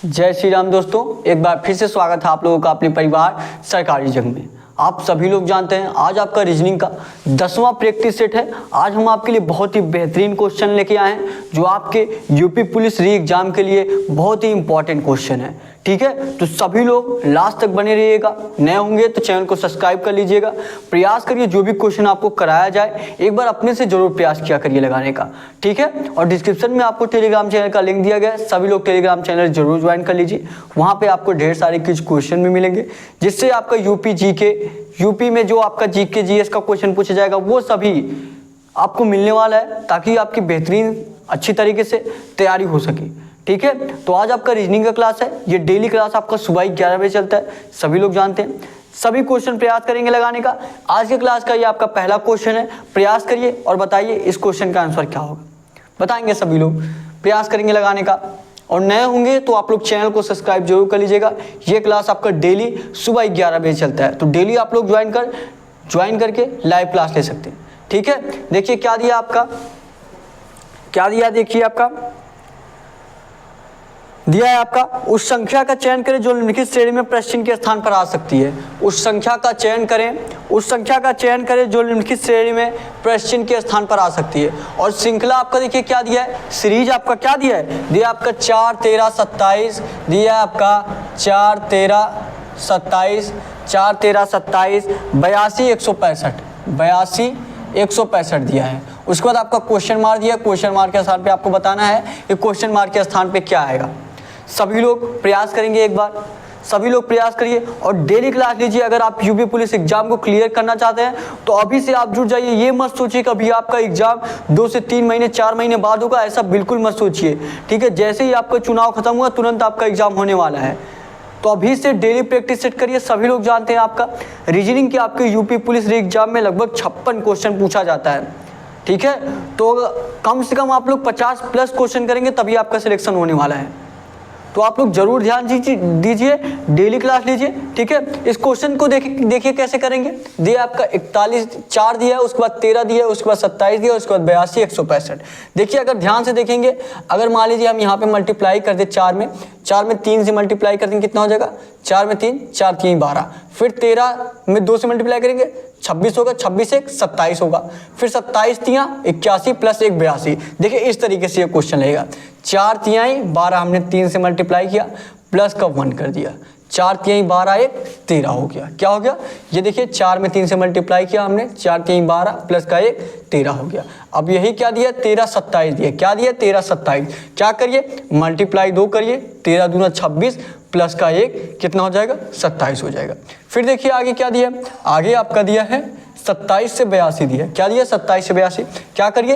जय श्री राम दोस्तों, एक बार फिर से स्वागत है आप लोगों का अपने परिवार सरकारी जंग में। आप सभी लोग जानते हैं आज आपका रीजनिंग का 10वां प्रैक्टिस सेट है। आज हम आपके लिए बहुत ही बेहतरीन क्वेश्चन लेके आए हैं जो आपके यूपी पुलिस री एग्जाम के लिए बहुत ही इंपॉर्टेंट क्वेश्चन है। ठीक है, तो सभी लोग लास्ट तक बने रहिएगा। नए होंगे तो चैनल को सब्सक्राइब कर लीजिएगा। प्रयास करिए जो भी क्वेश्चन आपको कराया जाए एक बार अपने से जरूर प्रयास किया करिए लगाने का। ठीक है, और डिस्क्रिप्शन में आपको टेलीग्राम चैनल का लिंक दिया गया है, सभी लोग टेलीग्राम चैनल जरूर ज्वाइन कर लीजिए। वहाँ पे आपको ढेर सारे कुछ क्वेश्चन भी मिलेंगे जिससे आपका यूपी में जो आपका जीके जीएस का क्वेश्चन पूछा जाएगा वो सभी आपको मिलने वाला है, ताकि आपकी बेहतरीन अच्छी तरीके से तैयारी हो सके। ठीक है, तो आज आपका रीजनिंग का क्लास है। ये डेली क्लास आपका सुबह 11 बजे चलता है, सभी लोग जानते हैं। सभी क्वेश्चन प्रयास करेंगे लगाने का। आज के क्लास का ये आपका पहला क्वेश्चन है। प्रयास करिए और बताइए इस क्वेश्चन का आंसर क्या होगा। बताएंगे सभी लोग, प्रयास करेंगे लगाने का। और नए होंगे तो आप लोग चैनल को सब्सक्राइब जरूर कर लीजिएगा। ये क्लास आपका डेली सुबह 11 बजे चलता है, तो डेली आप लोग ज्वाइन करके लाइव क्लास ले सकते हैं। ठीक है, देखिए क्या दिया आपका, क्या दिया देखिए आपका दिया है आपका उस संख्या का चयन करें जो निम्नलिखित श्रेणी में प्रश्न के स्थान पर आ सकती है। उस संख्या का चयन करें जो निम्नलिखित श्रेणी में प्रश्न के स्थान पर आ सकती है। और श्रृंखला आपका देखिए क्या दिया है, सीरीज आपका क्या दिया है, दिया आपका 4 13 27, दिया आपका 4 13 27, 4 13 27, 82 165 दिया है। उसके बाद आपका क्वेश्चन मार्क दिया, क्वेश्चन मार्क के स्थान पे आपको बताना है कि क्वेश्चन मार्क के स्थान पे क्या आएगा। सभी लोग प्रयास करेंगे, एक बार सभी लोग प्रयास करिए और डेली क्लास लीजिए। अगर आप यूपी पुलिस एग्जाम को क्लियर करना चाहते हैं तो अभी से आप जुड़ जाइए। ये मत सोचिए कि अभी आपका एग्जाम 2 से 3 महीने 4 महीने बाद होगा, ऐसा बिल्कुल मत सोचिए। ठीक है, जैसे ही आपका चुनाव खत्म हुआ तुरंत आपका एग्जाम होने वाला है, तो अभी से डेली प्रैक्टिस सेट करिए। सभी लोग जानते हैं आपका रीजनिंग के आपके यूपी पुलिस री एग्जाम में लगभग 56 क्वेश्चन पूछा जाता है। ठीक है, तो कम से कम आप लोग 50+ क्वेश्चन करेंगे तभी आपका सिलेक्शन होने वाला है। तो आप लोग जरूर ध्यान दीजिए, डेली क्लास लीजिए। ठीक है, इस क्वेश्चन को देखिए कैसे करेंगे। दिया आपका 41 4 दिया है, उसके बाद 13 दिया है, उसके बाद 27 दिया, उसके बाद 82 165। देखिए अगर ध्यान से देखेंगे, अगर मान लीजिए हम यहाँ पे मल्टीप्लाई कर दे 4 में 3 से मल्टीप्लाई कर देंगे कितना हो जाएगा, 4 में 3 4 3 12, फिर 13 में 2 से मल्टीप्लाई करेंगे 26 होगा, 26 1 27 होगा, फिर 27 3 81 प्लस 1 82। देखिए इस तरीके से ये क्वेश्चन रहेगा। 4 3 12 हमने 3 से मल्टीप्लाई किया, प्लस का 1 कर दिया, 4 3 12 1 13 हो गया। क्या हो गया, ये देखिए 4 में 3 से मल्टीप्लाई किया हमने, 4 3 12 प्लस का 1 13 हो गया। अब यही क्या दिया, 13 27 दिया। क्या दिया, 13 27। क्या करिए, मल्टीप्लाई 2 करिए, 13 दूना 26 प्लस का 1 कितना हो जाएगा, 27 हो जाएगा। फिर देखिए आगे क्या दिया, आगे आपका दिया है 27 से 82 दिया। क्या दिया, 27 से 82। क्या करिए,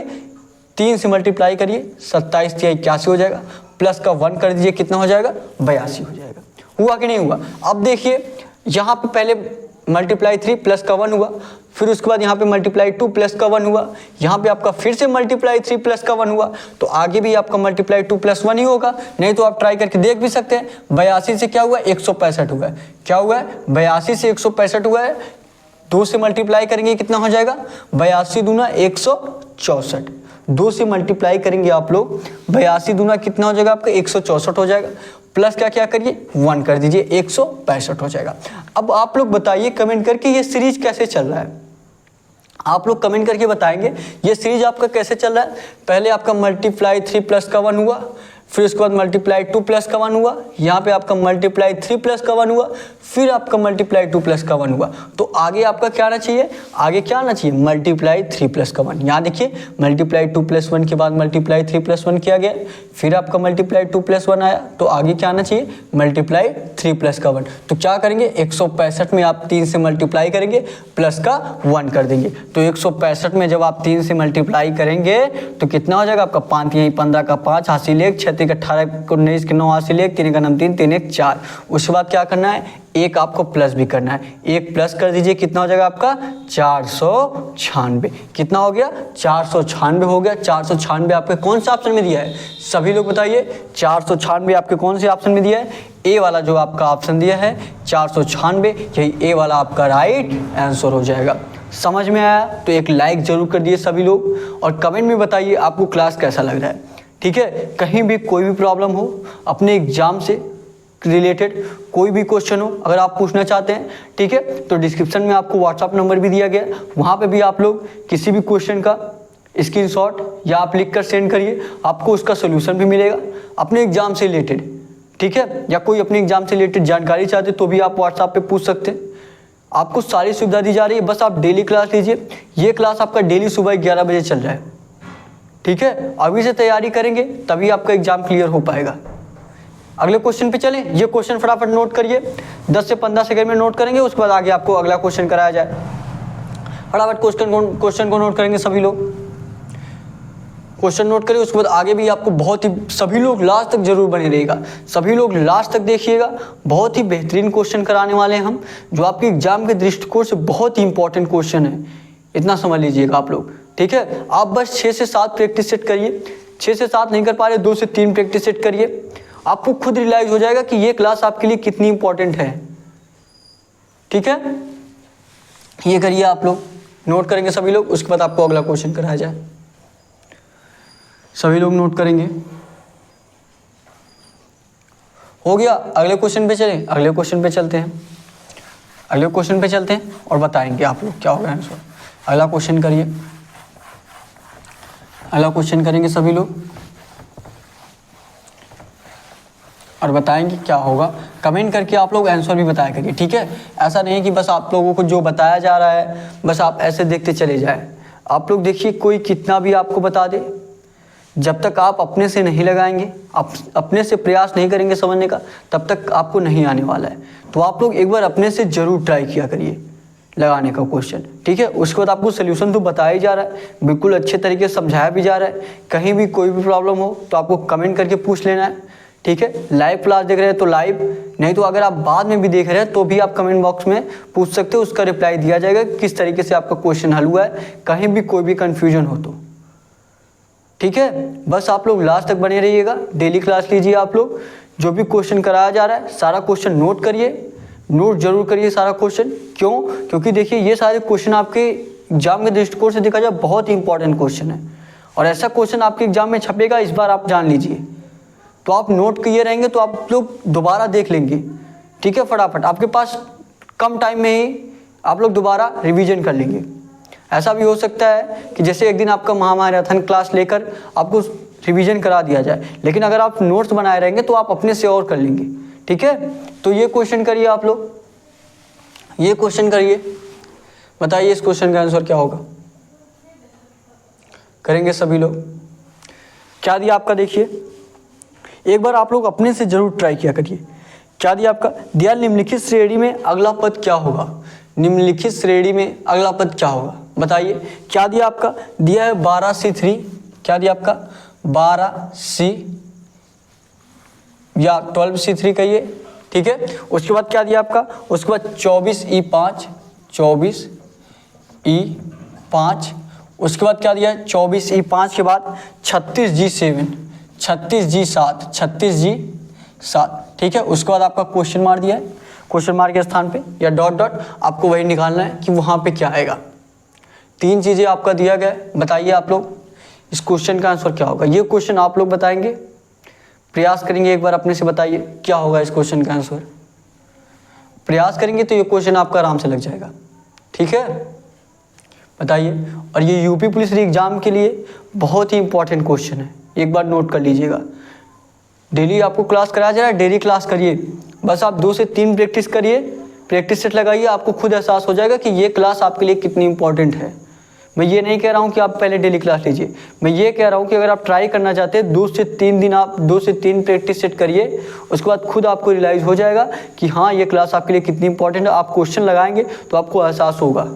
3 से मल्टीप्लाई करिए, 27 3 81 हो जाएगा, प्लस का 1 कर दीजिए, कितना हो जाएगा, 82 हो जाएगा। हुआ कि नहीं हुआ। अब देखिए यहाँ पे पहले मल्टीप्लाई 3 प्लस का 1 हुआ, फिर उसके बाद यहाँ पे मल्टीप्लाई 2 प्लस का 1 हुआ, यहाँ पे आपका फिर से मल्टीप्लाई 3 प्लस का 1 हुआ, तो आगे भी आपका मल्टीप्लाई 2 प्लस 1 ही होगा। नहीं तो आप ट्राई करके देख भी सकते हैं। 82 से क्या हुआ, 165 हुआ है। क्या हुआ है, 82 से 165 हुआ है। 2 से मल्टीप्लाई करेंगे कितना हो जाएगा, 82 दूना 164। 2 से मल्टीप्लाई करेंगे आप लोग, 82 दूना कितना हो जाएगा आपका, 164 हो जाएगा। प्लस क्या क्या करिए, 1 कर दीजिए, 165 हो जाएगा। अब आप लोग बताइए कमेंट करके ये सीरीज कैसे चल रहा है। आप लोग कमेंट करके बताएंगे ये सीरीज आपका कैसे चल रहा है। पहले आपका मल्टीप्लाई 3 प्लस का 1 हुआ, फिर उसके बाद मल्टीप्लाई 2 प्लस का 1 हुआ, यहाँ पे आपका मल्टीप्लाई 3 प्लस का 1 हुआ, फिर आपका मल्टीप्लाई 2 प्लस का 1 हुआ। तो आगे आपका क्या आना चाहिए, आगे क्या आना चाहिए, मल्टीप्लाई 3 प्लस का 1। यहाँ देखिए मल्टीप्लाई 2 प्लस 1 के बाद मल्टीप्लाई 3 प्लस 1 किया गया, फिर आपका मल्टीप्लाई 2 प्लस 1 आया, तो आगे क्या आना चाहिए, मल्टीप्लाई 3 प्लस का 1। तो क्या करेंगे, 165 में आप 3 से मल्टीप्लाई करेंगे, प्लस का 1 कर देंगे। तो 165 में जब आप 3 से मल्टीप्लाई करेंगे तो कितना हो जाएगा आपका, 5 3 15 का 5 हासिल 1 6 3 18 19 के 9 हासिल 1 3 का 9 3 3 1 4। उसके बाद क्या करना है, एक आपको प्लस भी करना है, 1 प्लस कर दीजिए, कितना हो जाएगा आपका 496। कितना हो गया, 496 हो गया। 496 आपके कौन से ऑप्शन में दिया है, सभी लोग बताइए। 496 आपके कौन से ऑप्शन में दिया है, ए वाला जो आपका ऑप्शन दिया है 496, यही ए वाला आपका राइट आंसर हो जाएगा। समझ में आया तो एक लाइक जरूर कर दिए सभी लोग, और कमेंट में बताइए आपको क्लास कैसा लग रहा है। ठीक है, कहीं भी कोई भी प्रॉब्लम हो अपने एग्जाम से रिलेटेड कोई भी क्वेश्चन हो अगर आप पूछना चाहते हैं, ठीक है, तो डिस्क्रिप्शन में आपको व्हाट्सअप नंबर भी दिया गया है, वहाँ पे भी आप लोग किसी भी क्वेश्चन का स्क्रीनशॉट या आप लिख कर सेंड करिए, आपको उसका सोल्यूशन भी मिलेगा अपने एग्जाम से रिलेटेड, ठीक है, या कोई अपने एग्जाम से रिलेटेड जानकारी चाहते तो भी आप व्हाट्सएप पे पूछ सकते हैं। आपको सारी सुविधा दी जा रही है, बस आप डेली क्लास लीजिए। ये क्लास आपका डेली सुबह 11 बजे चल रहा है, ठीक है, अभी से तैयारी करेंगे तभी आपका एग्जाम क्लियर हो पाएगा। अगले क्वेश्चन पे चलें। ये क्वेश्चन फटाफट नोट करिए, 10 से 15 सेकंड में नोट करेंगे, उसके बाद आगे आपको अगला क्वेश्चन कराया जाए। फटाफट क्वेश्चन को नोट करेंगे सभी लोग, क्वेश्चन नोट करिए, उसके बाद आगे भी आपको बहुत ही, सभी लोग लास्ट तक जरूर बने रहिएगा, सभी लोग लास्ट तक देखिएगा। बहुत ही बेहतरीन क्वेश्चन कराने वाले हैं हम, जो आपके एग्जाम के दृष्टिकोण से बहुत ही इंपॉर्टेंट क्वेश्चन है, इतना समझ लीजिएगा आप लोग, ठीक है। आप बस 6 से 7 प्रैक्टिस सेट करिए, 6 से 7 नहीं कर पा रहे 2 से 3 प्रैक्टिस सेट करिए, आपको खुद रियलाइज हो जाएगा कि ये क्लास आपके लिए कितनी इंपॉर्टेंट है, ठीक है। ये करिए आप लोग, नोट करेंगे सभी लोग, उसके बाद आपको अगला क्वेश्चन कराया जाए। सभी लोग नोट करेंगे, हो गया। अगले क्वेश्चन पे चलें, अगले क्वेश्चन पे चलते हैं, अगले क्वेश्चन पे चलते हैं और बताएंगे आप लोग क्या होगा आंसर। अगला क्वेश्चन करिए, अगला क्वेश्चन करेंगे सभी लोग और बताएंगे क्या होगा। कमेंट करके आप लोग आंसर भी बताया करिए, ठीक है। ऐसा नहीं कि बस आप लोगों को जो बताया जा रहा है बस आप ऐसे देखते चले जाए। आप लोग देखिए, कोई कितना भी आपको बता दे, जब तक आप अपने से नहीं लगाएंगे, आप अपने से प्रयास नहीं करेंगे समझने का, तब तक आपको नहीं आने वाला है। तो आप लोग एक बार अपने से जरूर ट्राई किया करिए लगाने का क्वेश्चन, ठीक है। उसके बाद आपको सोल्यूशन तो बताया ही जा रहा है, बिल्कुल अच्छे तरीके से समझाया भी जा रहा है। कहीं भी कोई भी प्रॉब्लम हो तो आपको कमेंट करके पूछ लेना है, ठीक है। लाइव क्लास देख रहे हैं तो लाइव, नहीं तो अगर आप बाद में भी देख रहे हैं तो भी आप कमेंट बॉक्स में पूछ सकते हो, उसका रिप्लाई दिया जाएगा किस तरीके से आपका क्वेश्चन हल हुआ है, कहीं भी कोई भी कन्फ्यूजन हो तो, ठीक है। बस आप लोग लास्ट तक बने रहिएगा, डेली क्लास लीजिए आप लोग, जो भी क्वेश्चन कराया जा रहा है सारा क्वेश्चन नोट करिए, नोट जरूर करिए सारा क्वेश्चन। क्यों? क्योंकि देखिए ये सारे क्वेश्चन आपके एग्जाम के दृष्टिकोण से देखा जाए बहुत ही इंपॉर्टेंट क्वेश्चन है, और ऐसा क्वेश्चन आपके एग्जाम में छपेगा इस बार, आप जान लीजिए। तो आप नोट किए रहेंगे तो आप लोग दोबारा देख लेंगे, ठीक है, फटाफट आपके पास कम टाइम में ही आप लोग दोबारा रिवीजन कर लेंगे। ऐसा भी हो सकता है कि जैसे एक दिन आपका महामैराथन क्लास लेकर आपको रिवीजन करा दिया जाए, लेकिन अगर आप नोट्स बनाए रहेंगे तो आप अपने से और कर लेंगे, ठीक है। तो ये क्वेश्चन करिए आप लोग, ये क्वेश्चन करिए, बताइए इस क्वेश्चन का आंसर क्या होगा। करेंगे सभी लोग। क्या दिया आपका, देखिए एक बार आप लोग अपने से जरूर ट्राई किया करिए। क्या दिया आपका, दिया निम्नलिखित श्रेणी में अगला पद क्या होगा। निम्नलिखित श्रेणी में अगला पद क्या होगा, बताइए। क्या दिया आपका, दिया है 12C3, क्या दिया आपका 12C या 12C3 कहिए, ठीक है। उसके बाद क्या दिया आपका, उसके बाद 24E5, 24E5, उसके बाद क्या दिया है 24E5 के बाद 36G7, 36G7, 36G7, ठीक है। उसके बाद आपका क्वेश्चन मार्क दिया है, क्वेश्चन मार्क के स्थान पे या डॉट डॉट, आपको वही निकालना है कि वहाँ पे क्या आएगा। 3 चीज़ें आपका दिया गया है, बताइए आप लोग इस क्वेश्चन का आंसर क्या होगा। ये क्वेश्चन आप लोग बताएंगे, प्रयास करेंगे, एक बार अपने से बताइए क्या होगा इस क्वेश्चन का आंसर। प्रयास करेंगे तो ये क्वेश्चन आपका आराम से लग जाएगा, ठीक है, बताइए। और ये यूपी पुलिस एग्जाम के लिए बहुत ही इंपॉर्टेंट क्वेश्चन है, एक बार नोट कर लीजिएगा। डेली आपको क्लास कराया जा रहा है, डेली क्लास करिए, बस आप 2 से 3 प्रैक्टिस करिए, प्रैक्टिस सेट लगाइए, आपको खुद एहसास हो जाएगा कि ये क्लास आपके लिए कितनी इंपॉर्टेंट है। मैं ये नहीं कह रहा हूँ कि आप पहले डेली क्लास लीजिए, मैं ये कह रहा हूँ कि अगर आप ट्राई करना चाहते हैं 2 से 3 दिन आप 2 से 3 प्रैक्टिस सेट करिए, उसके बाद खुद आपको रियलाइज़ हो जाएगा कि हाँ ये क्लास आपके लिए कितनी इंपॉर्टेंट है। आप क्वेश्चन लगाएंगे तो आपको एहसास होगा।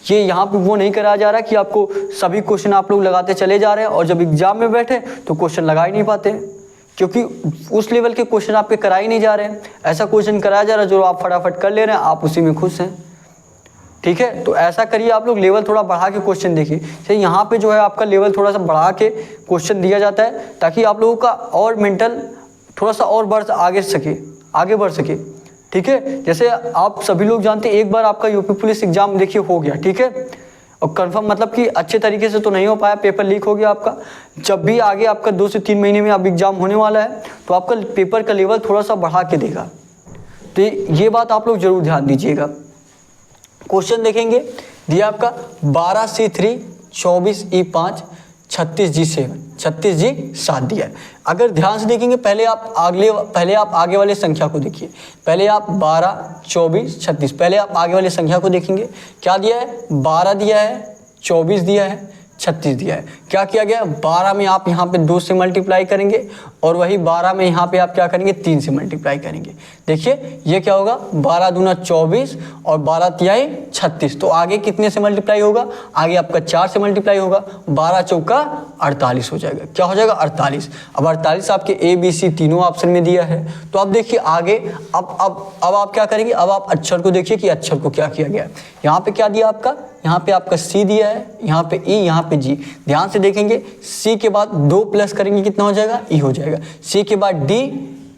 ये यहाँ पे वो नहीं कराया जा रहा कि आपको सभी क्वेश्चन आप लोग लगाते चले जा रहे हैं और जब एग्जाम में बैठे तो क्वेश्चन लगा ही नहीं पाते, क्योंकि उस लेवल के क्वेश्चन आपके कराए ही नहीं जा रहे हैं। ऐसा क्वेश्चन कराया जा रहा है जो आप फटाफट कर ले रहे हैं, आप उसी में खुश हैं, ठीक है। तो ऐसा करिए आप लोग, लेवल थोड़ा बढ़ा के क्वेश्चन देखिए। जैसे यहाँ पे जो है आपका लेवल थोड़ा सा बढ़ा के क्वेश्चन दिया जाता है ताकि आप लोगों का और मेंटल थोड़ा सा और आगे बढ़ सके, ठीक है। जैसे आप सभी लोग जानते हैं एक बार आपका यूपी पुलिस एग्जाम देखिए हो गया, ठीक है, और कंफर्म मतलब कि अच्छे तरीके से तो नहीं हो पाया, पेपर लीक हो गया आपका। जब भी आगे आपका 2 से 3 महीने में अब एग्जाम होने वाला है तो आपका पेपर का लेवल थोड़ा सा बढ़ा के देगा, तो ये बात आप लोग जरूर ध्यान दीजिएगा। क्वेश्चन देखेंगे, दिया आपका 12C3 24E5 36G7 36G7 दिया है। अगर ध्यान से देखेंगे पहले आप आगे वाले संख्या को देखिए, पहले आप 12 24 36, पहले आप आगे वाली संख्या को देखेंगे, क्या दिया है, 12 दिया है, 24 दिया है, 36 दिया है। क्या किया गया, 12 में आप यहाँ पे 2 से मल्टीप्लाई करेंगे और वही 12 में यहाँ पे आप क्या करेंगे, 3 से मल्टीप्लाई करेंगे। देखिए ये क्या होगा, 12 दूना 24 और 12 तिहाई 36, तो आगे कितने से मल्टीप्लाई होगा, आगे आपका 4 से मल्टीप्लाई होगा, 12 चौका 48 हो जाएगा। क्या हो जाएगा, 48। अब 48 आपके ABC तीनों ऑप्शन में दिया है। तो अब देखिए आगे अब आप क्या करेंगे, अब आप अक्षर को देखिए कि अक्षर को क्या किया गया है। यहाँ पे क्या दिया आपका, यहाँ पे आपका C दिया है, यहाँ पे E, यहाँ पे G। ध्यान से देखेंगे C के बाद 2 प्लस करेंगे कितना हो जाएगा, E हो जाएगा। C के बाद D,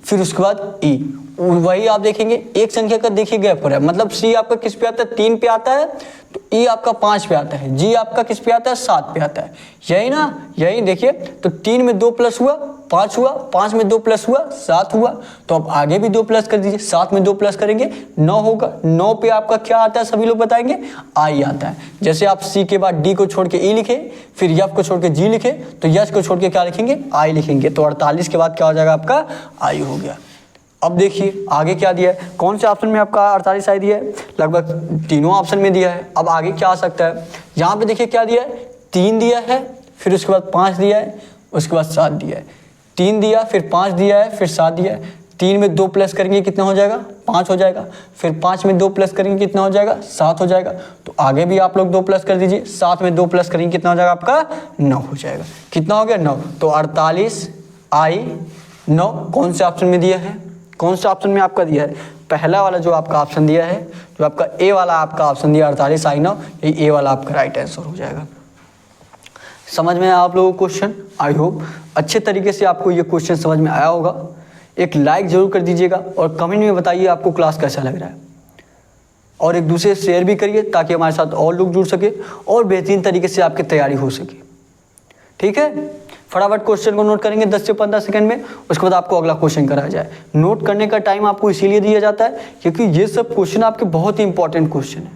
फिर उसके बाद E। वही आप देखेंगे एक संख्या का देखिए गैप हो रहा है, मतलब C आपका किस पे आता है, 3 पे आता है, तो E आपका 5 पे आता है, G आपका किस पे आता है, 7 पे आता है। यही ना, यही देखिए, तो 3 में 2 प्लस हुआ 5 हुआ, 5 में 2 प्लस हुआ 7 हुआ, तो अब आगे भी 2 प्लस कर दीजिए, 7 में 2 प्लस करेंगे 9 होगा। 9 पे आपका क्या आता है, सभी लोग बताएंगे, I आता है। जैसे आप C के बाद D को छोड़ के E लिखे, फिर F को छोड़ के G लिखे, तो H को छोड़ के क्या लिखेंगे, I लिखेंगे, तो 48 के बाद क्या हो जाएगा आपका, I हो गया। अब देखिए आगे क्या दिया है, कौन से ऑप्शन में आपका 48 आई दिया है, लगभग तीनों ऑप्शन में दिया है। अब आगे क्या आ सकता है, यहाँ पे देखिए क्या दिया है, 3 दिया है, फिर उसके बाद 5 दिया है, उसके बाद 7 दिया है। 3 दिया, फिर 5 दिया है, फिर 7 दिया है। 3 में 2 प्लस करेंगे कितना हो जाएगा, 5 हो जाएगा। फिर 5 में 2 प्लस करेंगे कितना हो जाएगा, 7 हो जाएगा। तो आगे भी आप लोग 2 प्लस कर दीजिए, 7 में 2 प्लस करेंगे कितना हो जाएगा आपका, 9 हो जाएगा। कितना हो गया, 9। तो 48 I 9 कौन से ऑप्शन में दिया है, कौन से ऑप्शन में आपका दिया है, पहला वाला जो आपका ऑप्शन दिया है, जो आपका ए वाला आपका ऑप्शन दिया 48 I 9, ये ए वाला आपका राइट आंसर हो जाएगा। समझ में आया आप लोगों को क्वेश्चन, आई होप अच्छे तरीके से आपको ये क्वेश्चन समझ में आया होगा। एक लाइक जरूर कर दीजिएगा और कमेंट में बताइए आपको क्लास कैसा लग रहा है, और एक दूसरे से शेयर भी करिए ताकि हमारे साथ और लोग जुड़ सके और बेहतरीन तरीके से आपकी तैयारी हो सके। ठीक है, फटाफट क्वेश्चन को नोट करेंगे 10 से 15 सेकंड में, उसके बाद आपको अगला क्वेश्चन कराया जाए। नोट करने का टाइम आपको इसीलिए दिया जाता है क्योंकि ये सब क्वेश्चन आपके बहुत ही इंपॉर्टेंट क्वेश्चन है।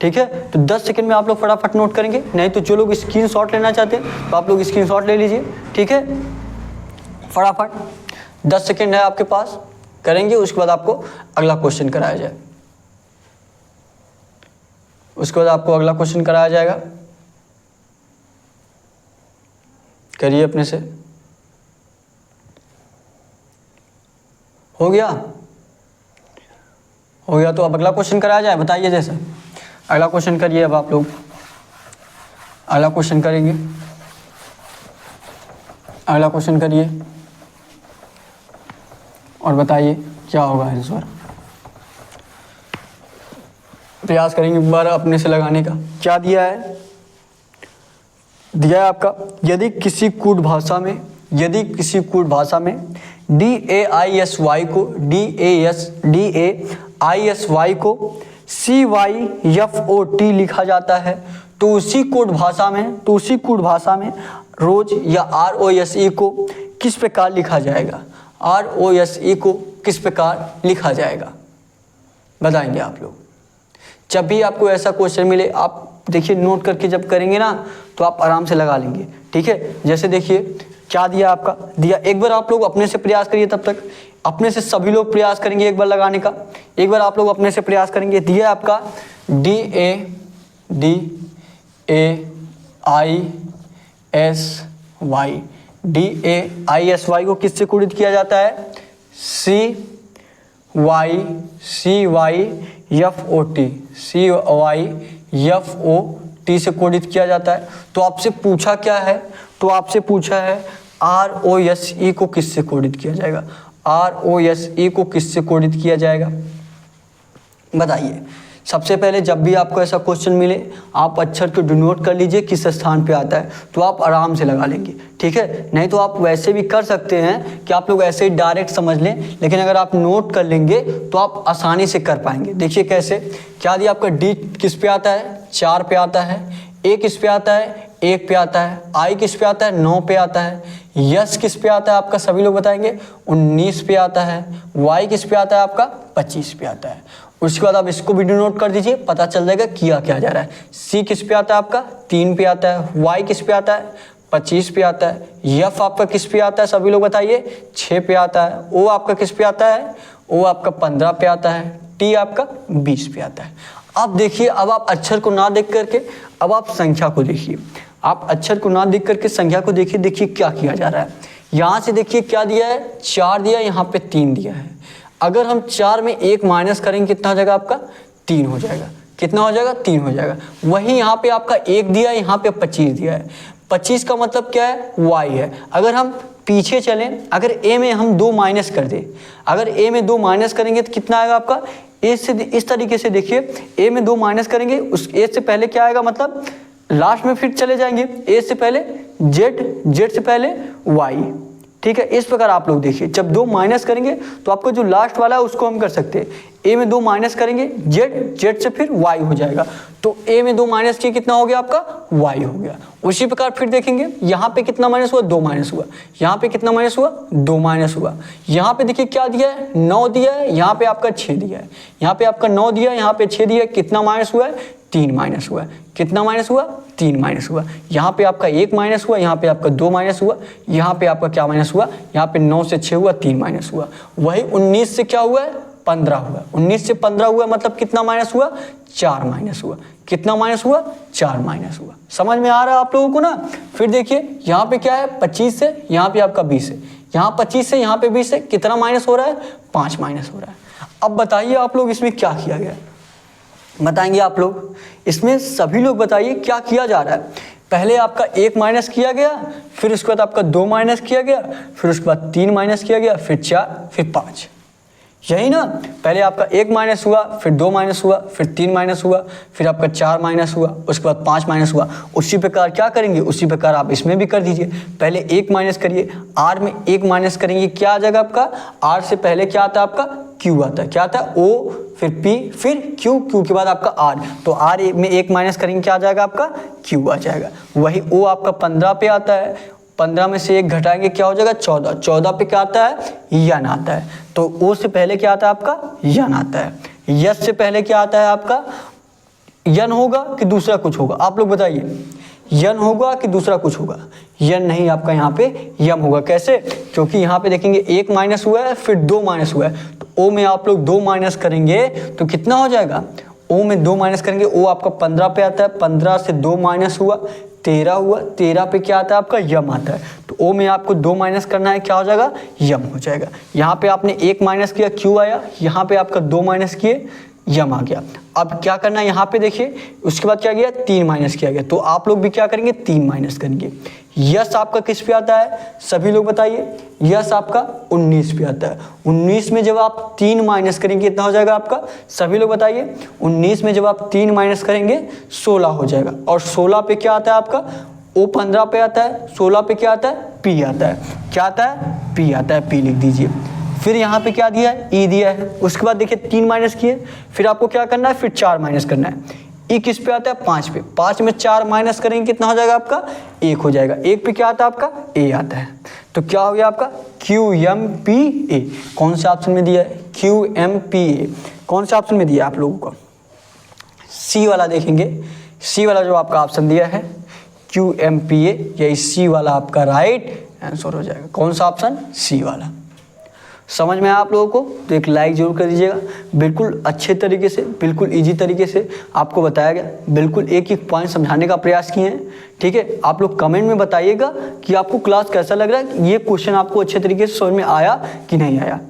ठीक है, तो 10 सेकंड में आप लोग फटाफट नोट करेंगे, नहीं तो जो लोग स्क्रीनशॉट लेना चाहते हैं तो आप लोग स्क्रीनशॉट ले लीजिए। ठीक है, फटाफट 10 सेकंड है आपके पास, करेंगे, उसके बाद आपको अगला क्वेश्चन कराया जाए, उसके बाद आपको अगला क्वेश्चन कराया जाएगा। करिए अपने से, हो गया, हो गया तो अब अगला क्वेश्चन कराया जाए, बताइए जैसे अगला क्वेश्चन करिए। अब आप लोग अगला क्वेश्चन करेंगे, अगला क्वेश्चन करिए और बताइए क्या होगा आंसर। प्रयास करेंगे एक बार अपने से लगाने का। क्या दिया है, दिया है आपका, यदि किसी कूट भाषा में DAISY को CYFOT लिखा जाता है, तो उसी कूट भाषा में रोज या ROSE को किस प्रकार लिखा जाएगा, ROSE को किस प्रकार लिखा जाएगा, बताएंगे आप लोग। जब भी आपको ऐसा क्वेश्चन मिले आप देखिए, नोट करके जब करेंगे ना तो आप आराम से लगा लेंगे। ठीक है, जैसे देखिए क्या दिया आपका, दिया, एक बार आप लोग अपने से प्रयास करिए, तब तक अपने से सभी लोग प्रयास करेंगे एक बार लगाने का, एक बार आप लोग अपने से प्रयास करेंगे। दिया आपका DAISY को किससे गुणित किया जाता है, CYFOT से कोडित किया जाता है। तो आपसे पूछा क्या है, तो आपसे पूछा है ROSE को किससे कोडित किया जाएगा, ROSE को किससे कोडित किया जाएगा, बताइए। सबसे पहले जब भी आपको ऐसा क्वेश्चन मिले आप अक्षर को डिनोट कर लीजिए किस स्थान पे आता है, तो आप आराम से लगा लेंगे। ठीक है, नहीं तो आप वैसे भी कर सकते हैं कि आप लोग ऐसे ही डायरेक्ट समझ लें, लेकिन अगर आप नोट कर लेंगे तो आप आसानी से कर पाएंगे। देखिए कैसे, क्या दिया आपका, D किस पे आता है, 4 पे आता है, ए किस पे आता है, 1 पे आता है, आई किस पे आता है, 9 पे आता है, यस किस पे आता है आपका, सभी लोग बताएंगे 19 पे आता है, वाई किस पे आता है आपका 25 पे आता है। उसके बाद आप इसको भी डिनोट कर दीजिए, पता चल जाएगा किया क्या जा रहा है। सी किस पे आता है आपका 3 पे आता है, वाई किस पे आता है 25 पे आता है, एफ आपका किस पे आता है सभी लोग बताइए 6 पे आता है, ओ आपका किस पे आता है, ओ आपका 15 पे आता है, टी आपका 20 पे आता है। अब देखिए, अब आप अक्षर को ना देख करके अब आप संख्या को देखिए, आप अक्षर को ना देख करके संख्या को देखिए। देखिए क्या किया जा रहा है, यहाँ से देखिए क्या दिया है, 4 दिया है, यहाँ पे 3 दिया है। अगर हम 4 में 1 माइनस करेंगे कितना हो जाएगा आपका 3 हो जाएगा, कितना हो जाएगा 3 हो जाएगा। वहीं यहाँ पे आपका 1 दिया है, यहाँ पे 25 दिया है, 25 का मतलब क्या है, y है। अगर हम पीछे चलें, अगर a में हम 2 माइनस कर दें, अगर a में 2 माइनस करेंगे तो कितना आएगा आपका, a से इस तरीके से देखिए, a में 2 माइनस करेंगे, उस a से पहले क्या आएगा, मतलब लास्ट में फिर चले जाएंगे, a से पहले z, z से पहले y, ठीक है। इस प्रकार आप लोग देखिए, जब 2 माइनस करेंगे तो आपको जो लास्ट वाला है उसको हम कर सकते हैं, a में 2 माइनस करेंगे z, z से फिर y हो जाएगा, तो a में 2 माइनस किए कितना हो गया आपका y हो गया। उसी प्रकार फिर देखेंगे, यहाँ पे कितना माइनस हुआ, 2 माइनस हुआ, यहाँ पे कितना माइनस हुआ, 2 माइनस हुआ। यहाँ पे देखिए क्या दिया है, 9 दिया है, यहाँ पे आपका 6 दिया है, यहाँ पे आपका 9 दिया है, यहाँ पे 6 दिया है, कितना माइनस हुआ है, 3 माइनस हुआ है, कितना माइनस हुआ, 3 माइनस हुआ। यहाँ पे आपका 1 माइनस हुआ, यहाँ पे आपका 2 माइनस हुआ, यहाँ पे आपका क्या माइनस हुआ, यहाँ पे 9 से 6 हुआ, 3 माइनस हुआ। वही 19 से क्या हुआ है, 15 हुआ, 19 से 15 हुआ, मतलब कितना माइनस हुआ, 4 माइनस हुआ, कितना माइनस हुआ, 4 माइनस हुआ। समझ में आ रहा है आप लोगों को ना। फिर देखिए यहाँ पे क्या है, 25 से यहाँ पे आपका 20 है, यहाँ 25 से यहाँ पे 20 है, कितना माइनस हो रहा है, 5 माइनस हो रहा है। अब बताइए आप लोग इसमें क्या किया गया, बताएंगे आप लोग इसमें, सभी लोग बताइए क्या किया जा रहा है। पहले आपका 1 माइनस किया गया, फिर उसके बाद आपका 2 माइनस किया गया, फिर उसके बाद 3 माइनस किया गया, फिर 4, फिर 5, यही ना। पहले आपका 1 माइनस हुआ, फिर 2 माइनस हुआ, फिर 3 माइनस हुआ, फिर आपका 4 माइनस हुआ, उसके बाद 5 माइनस हुआ। उसी प्रकार क्या करेंगे, उसी प्रकार आप इसमें भी कर दीजिए। पहले 1 माइनस करिए, r में 1 माइनस करेंगे, क्या आ जाएगा आपका, r से पहले क्या आता है आपका, q आता है, क्या आता है, o, फिर p, फिर q, q के बाद आपका r, तो r में 1 माइनस करेंगे, क्या आ जाएगा आपका, q आ जाएगा। वही o आपका 15 पे आता है, 15 में से 1 घटाएंगे क्या हो जाएगा, 14, 14 पे क्या आता है, यन आता है, तो ओ से पहले क्या आता है आपका, यन आता है। यस से पहले क्या आता है आपका, यन होगा कि दूसरा कुछ होगा, आप लोग बताइए, यन होगा कि दूसरा कुछ होगा, यन नहीं, आपका यहाँ पे यम होगा। कैसे, क्योंकि यहाँ पे देखेंगे 1 माइनस हुआ है, फिर 2 माइनस हुआ है, तो ओ में आप लोग 2 माइनस करेंगे तो कितना हो जाएगा, ओ में 2 माइनस करेंगे, ओ आपका 15 पे आता है, 15 से 2 माइनस हुआ, 13 हुआ, 13 पे क्या आता है आपका, यम आता है, तो ओ में आपको 2 माइनस करना है, क्या हो जाएगा, यम हो जाएगा। यहाँ पे आपने 1 माइनस किया, क्यू आया, यहाँ पे आपका 2 माइनस किए, यम आ गया। अब क्या करना है, यहाँ पे देखिए, उसके बाद क्या गया, 3 माइनस किया गया, तो आप लोग भी क्या करेंगे, 3 माइनस करेंगे। यस आपका किस पे आता है, सभी लोग बताइए, यस आपका 19 पे आता है। 19 में जब आप 3 माइनस करेंगे कितना हो जाएगा आपका, सभी लोग बताइए, 19 में जब आप 3 माइनस करेंगे 16 हो जाएगा। और 16 पे क्या आता है आपका, ओ 15 पे आता है, 16 पे क्या आता है, पी आता है, क्या आता है, पी आता है, पी लिख दीजिए। फिर यहाँ पे क्या दिया है, ई दिया है। उसके बाद देखिए 3 माइनस किए, फिर आपको क्या करना है, फिर 4 माइनस करना है। ई किस पे आता है, 5 पे, 5 में 4 माइनस करेंगे कितना हो जाएगा आपका, 1 हो जाएगा। 1 पे क्या आता है आपका, ए आता है, तो क्या हो गया आपका, क्यू एम पी ए। कौन से ऑप्शन में दिया है, क्यू एम पी ए, कौन से ऑप्शन में दिया है आप लोगों को, सी वाला देखेंगे, सी वाला जो आपका ऑप्शन दिया है क्यू एम पी ए, यही सी वाला आपका राइट आंसर हो जाएगा। कौन सा ऑप्शन, सी वाला। समझ में आया आप लोगों को, तो एक लाइक जरूर कर दीजिएगा। बिल्कुल अच्छे तरीके से, बिल्कुल इजी तरीके से आपको बताया गया, बिल्कुल एक एक पॉइंट समझाने का प्रयास किए हैं, ठीक है। आप लोग कमेंट में बताइएगा कि आपको क्लास कैसा लग रहा है, ये क्वेश्चन आपको अच्छे तरीके से समझ में आया कि नहीं आया।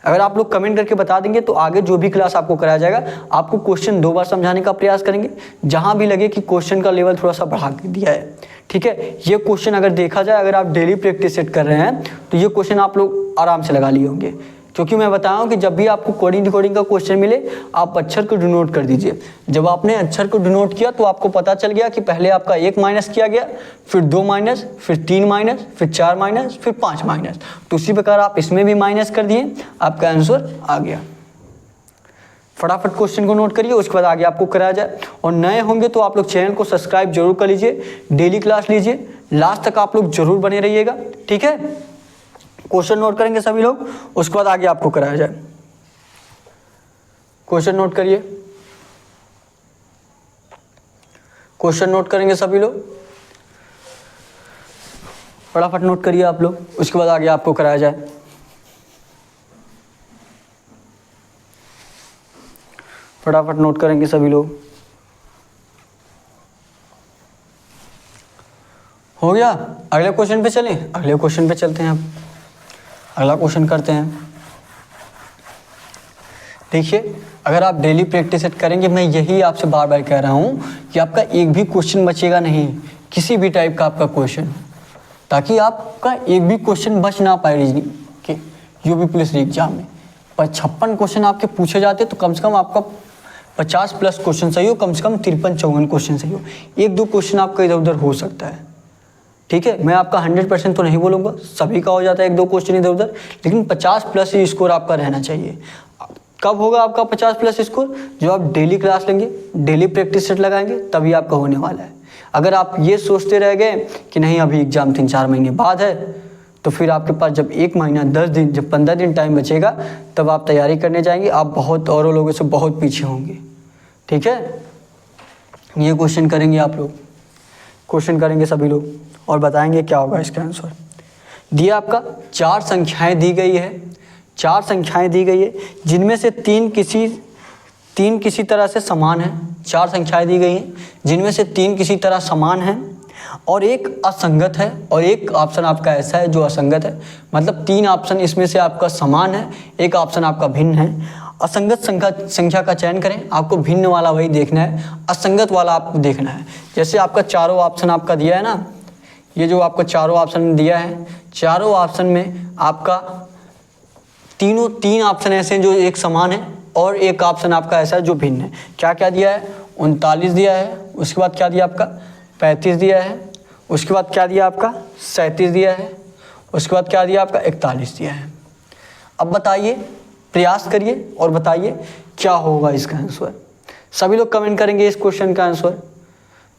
अगर आप लोग कमेंट करके बता देंगे तो आगे जो भी क्लास आपको कराया जाएगा, आपको क्वेश्चन 2 बार समझाने का प्रयास करेंगे, जहां भी लगे कि क्वेश्चन का लेवल थोड़ा सा बढ़ा दिया है, ठीक है। ये क्वेश्चन अगर देखा जाए, अगर आप डेली प्रैक्टिस सेट कर रहे हैं तो ये क्वेश्चन आप लोग आराम से लगा लिए होंगे, क्योंकि मैं बताऊं कि जब भी आपको कोडिंग डिकोडिंग का क्वेश्चन मिले, आप अक्षर को डिनोट कर दीजिए। जब आपने अक्षर को डिनोट किया तो आपको पता चल गया कि पहले आपका 1 माइनस किया गया, फिर 2 माइनस, फिर 3 माइनस, फिर 4 माइनस, फिर 5 माइनस, तो उसी प्रकार आप इसमें भी माइनस कर दिए, आपका आंसर आ गया। फटाफट क्वेश्चन को नोट करिए, उसके बाद आगे आपको कराया जाए। और नए होंगे तो आप लोग चैनल को सब्सक्राइब जरूर कर लीजिए, डेली क्लास लीजिए, लास्ट तक आप लोग जरूर बने रहिएगा, ठीक है। क्वेश्चन नोट करेंगे सभी लोग, उसके बाद आगे आपको कराया जाए। क्वेश्चन नोट करिए, क्वेश्चन नोट करेंगे सभी लोग, फटाफट नोट करिए आप लोग, उसके बाद आगे आपको कराया जाए। फटाफट नोट करेंगे सभी लोग। हो गया? अगले क्वेश्चन पे चलें, अगले क्वेश्चन पे चलते हैं। अब अगला क्वेश्चन करते हैं। देखिए, अगर आप डेली प्रैक्टिस करेंगे, मैं यही आपसे बार बार कह रहा हूँ कि आपका एक भी क्वेश्चन बचेगा नहीं, किसी भी टाइप का आपका क्वेश्चन, ताकि आपका एक भी क्वेश्चन बच ना पाए रीजनिंग के यूपी पुलिस एग्जाम में। पर 56 क्वेश्चन आपके पूछे जाते तो कम से कम आपका 50 प्लस क्वेश्चन सही हो, कम से कम 53-54 क्वेश्चन सही हो। एक दो क्वेश्चन आपका इधर उधर हो सकता है, ठीक है। मैं आपका 100% तो नहीं बोलूँगा, सभी का हो जाता है एक दो क्वेश्चन इधर उधर, लेकिन 50 प्लस ही स्कोर आपका रहना चाहिए। कब होगा आपका 50 प्लस स्कोर? जो आप डेली क्लास लेंगे, डेली प्रैक्टिस सेट लगाएंगे, तभी आपका होने वाला है। अगर आप ये सोचते रह गए कि नहीं अभी एग्जाम 3-4 महीने बाद है, तो फिर आपके पास जब 1 महीना 10 दिन, जब 15 दिन टाइम बचेगा, तब आप तैयारी करने जाएंगे, आप बहुत औरों लोगों से बहुत पीछे होंगे, ठीक है। ये क्वेश्चन करेंगे आप लोग, क्वेश्चन करेंगे सभी लोग और बताएंगे क्या होगा इसका आंसर। दिया आपका 4 संख्याएं दी गई है, 4 संख्याएं दी गई है, जिनमें से तीन किसी तरह से समान है। 4 संख्याएं दी गई हैं, जिनमें से 3 किसी तरह समान है और एक असंगत है, और एक ऑप्शन आपका ऐसा है जो असंगत है। मतलब 3 ऑप्शन इसमें से आपका समान है, एक ऑप्शन आपका भिन्न है। असंगत संख्या का चयन करें, आपको भिन्न वाला वही देखना है, असंगत वाला आपको देखना है। जैसे आपका चारों ऑप्शन आपका दिया है ना, ये जो आपको चारों ऑप्शन दिया है, चारों ऑप्शन में आपका तीन ऑप्शन ऐसे हैं जो एक समान है, और एक ऑप्शन आपका ऐसा है जो भिन्न है। क्या क्या दिया है? 39 दिया है, उसके बाद क्या दिया आपका 35 दिया है, उसके बाद क्या दिया आपका 37 दिया है, उसके बाद क्या दिया आपका 41 दिया है। अब बताइए, प्रयास करिए और बताइए क्या होगा इसका आंसर। सभी लोग कमेंट करेंगे इस क्वेश्चन का आंसर।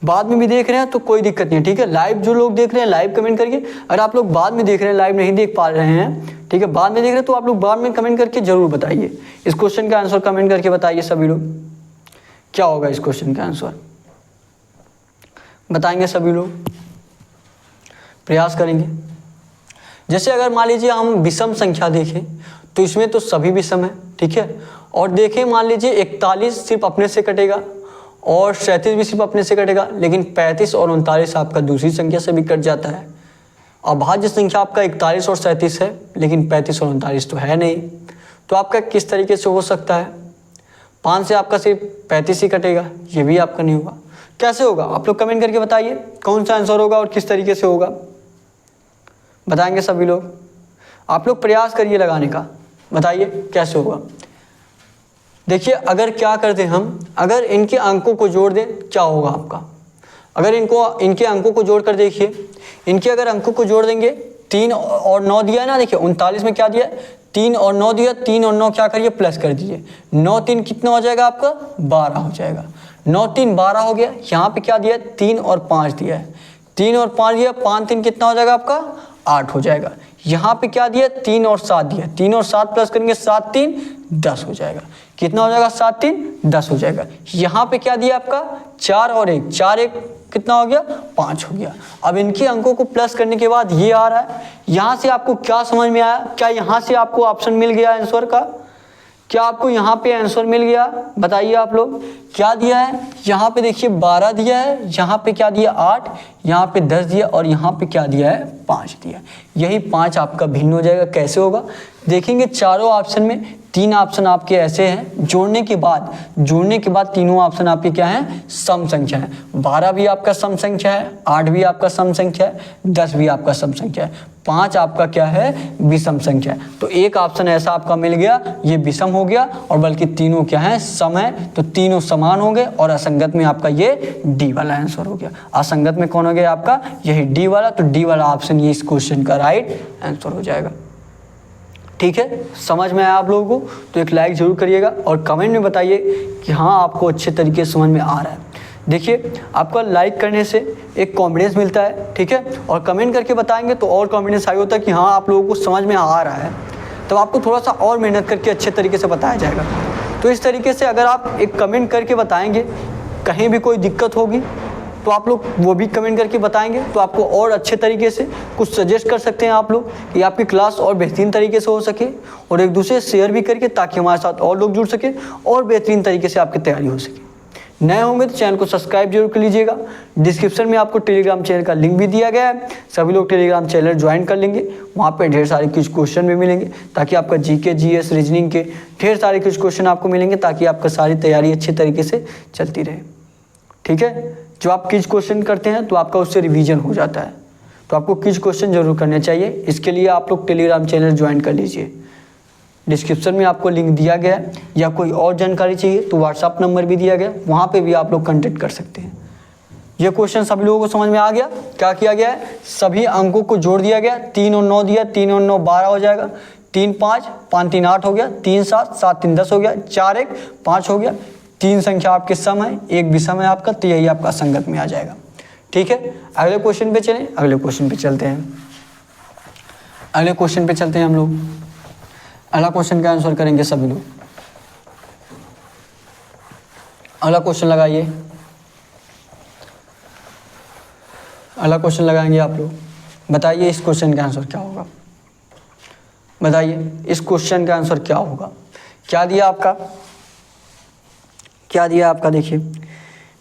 बाद में भी देख रहे हैं तो कोई दिक्कत नहीं है, ठीक है। लाइव जो लोग देख रहे हैं लाइव कमेंट करिए। अगर आप लोग बाद में देख रहे हैं, लाइव नहीं देख पा रहे हैं, ठीक है, बाद में देख रहे हैं, तो आप लोग बाद में कमेंट करके जरूर बताइए इस क्वेश्चन का आंसर। कमेंट करके बताइए सभी लोग क्या होगा इस क्वेश्चन का आंसर, बताएंगे सभी लोग, प्रयास करेंगे। जैसे अगर मान लीजिए हम विषम संख्या देखें तो इसमें तो सभी विषम है, ठीक है। और देखें मान लीजिए 41 सिर्फ अपने से कटेगा और 37 भी सिर्फ अपने से कटेगा, लेकिन 35 और 39 आपका दूसरी संख्या से भी कट जाता है। अभाज्य संख्या आपका 41 और 37 है, लेकिन 35 और 39 तो है नहीं। तो आपका किस तरीके से हो सकता है? 5 से आपका सिर्फ 35 ही कटेगा, ये भी आपका नहीं होगा। कैसे होगा? आप लोग कमेंट करके बताइए कौन सा आंसर होगा और किस तरीके से होगा, बताएंगे सभी लोग। आप लोग प्रयास करिए लगाने का, बताइए कैसे होगा। देखिए, अगर क्या करते हैं हम, अगर इनके अंकों को जोड़ दें क्या होगा आपका। अगर इनके अंकों को जोड़ कर देखिए, इनके अगर अंकों को जोड़ देंगे, 3 और 9 दिया है ना, देखिए 39 में क्या दिया है, 3 और 9 दिया, 3 और 9 क्या करिए प्लस कर दीजिए। 9 3 कितना हो जाएगा आपका 12 हो जाएगा। 9 3 12 हो गया। यहाँ पे क्या दिया है 3 और 5 दिया है, 3 और 5 दिया, 5 3 कितना हो जाएगा आपका 8 हो जाएगा। यहाँ पे क्या दिया 3 और 7 दिया, 3 और 7 प्लस करेंगे 7 3 10 हो जाएगा। कितना हो जाएगा 7 3 10 हो जाएगा। यहाँ पे क्या दिया आपका 4 और 1, 4 1 कितना हो गया 5 हो गया। अब इनके अंकों को प्लस करने के बाद ये आ रहा है। यहाँ से आपको क्या समझ में आया? क्या यहाँ से आपको ऑप्शन मिल गया आंसर का? क्या आपको यहाँ पे आंसर मिल गया? बताइए आप लोग क्या दिया है। यहाँ पे देखिए 12 दिया है, यहाँ पे क्या दिया 8, यहाँ पे 10 दिया और यहाँ पे क्या दिया है 5 दिया। यही 5 आपका भिन्न हो जाएगा। कैसे होगा देखेंगे। चारों ऑप्शन में 3 ऑप्शन आपके ऐसे हैं, जोड़ने के बाद तीनों ऑप्शन आपके क्या हैं सम संख्या है। 12 भी आपका सम संख्या है, 8 भी आपका सम संख्या है, 10 भी आपका सम संख्या है, 5 आपका क्या है विषम संख्या है। तो एक ऑप्शन ऐसा आपका मिल गया, ये विषम हो गया और बल्कि तीनों क्या है सम है, तो तीनों समान होंगे। और असंगत में आपका ये डी वाला आंसर हो गया। असंगत में कौन हो गया आपका यही डी वाला। तो डी वाला ऑप्शन ये इस क्वेश्चन का राइट आंसर हो जाएगा। ठीक है, समझ में आया आप लोगों को तो एक लाइक ज़रूर करिएगा और कमेंट में बताइए कि हाँ आपको अच्छे तरीके से समझ में आ रहा है। देखिए आपका लाइक करने से एक कॉन्फिडेंस मिलता है, ठीक है, और कमेंट करके बताएंगे तो और कॉन्फिडेंस हाई होता है कि हाँ आप लोगों को समझ में आ रहा है, तो आपको थोड़ा सा और मेहनत करके अच्छे तरीके से बताया जाएगा। तो इस तरीके से अगर आप एक कमेंट करके बताएंगे, कहीं भी कोई दिक्कत होगी तो आप लोग वो भी कमेंट करके बताएंगे, तो आपको और अच्छे तरीके से कुछ सजेस्ट कर सकते हैं आप लोग कि आपकी क्लास और बेहतरीन तरीके से हो सके, और एक दूसरे शेयर भी करके ताकि हमारे साथ और लोग जुड़ सके और बेहतरीन तरीके से आपकी तैयारी हो सके। नए होंगे तो चैनल को सब्सक्राइब जरूर कर लीजिएगा। डिस्क्रिप्शन में आपको टेलीग्राम चैनल का लिंक भी दिया गया है, सभी लोग टेलीग्राम चैनल ज्वाइन कर लेंगे, वहाँ पे ढेर सारे कुछ क्वेश्चन भी मिलेंगे ताकि आपका जीके जीएस रीजनिंग के ढेर सारे कुछ क्वेश्चन आपको मिलेंगे ताकि आपका सारी तैयारी अच्छे तरीके से चलती रहे। ठीक है, जो आप क्विज क्वेश्चन करते हैं तो आपका उससे रिवीजन हो जाता है, तो आपको क्विज क्वेश्चन जरूर करने चाहिए। इसके लिए आप लोग टेलीग्राम चैनल ज्वाइन कर लीजिए, डिस्क्रिप्शन में आपको लिंक दिया गया है, या कोई और जानकारी चाहिए तो व्हाट्सअप नंबर भी दिया गया, वहाँ पे भी आप लोग कांटेक्ट कर सकते हैं। ये क्वेश्चन सभी लोगों को समझ में आ गया? क्या किया गया है, सभी अंकों को जोड़ दिया गया, 3 और 9 दिया, 3 और 9 12 हो जाएगा, 3 5 5 3 8 हो गया, 3 7 7 3 10 हो गया, 4 1 5 हो गया। 3 संख्या आपके सम है, एक भी सम है आपका, तो यही आपका संगत में आ जाएगा। ठीक है, अगले क्वेश्चन पे चलें, अगले क्वेश्चन पे चलते हैं, अगले क्वेश्चन पे चलते हैं हम लोग। अगला क्वेश्चन का आंसर करेंगे सभी लोग। अगला क्वेश्चन लगाइए, अगला क्वेश्चन लगाएंगे आप लोग। बताइए इस क्वेश्चन का आंसर क्या होगा, बताइए इस क्वेश्चन का आंसर क्या होगा। क्या दिया आपका, क्या दिया आपका, देखिए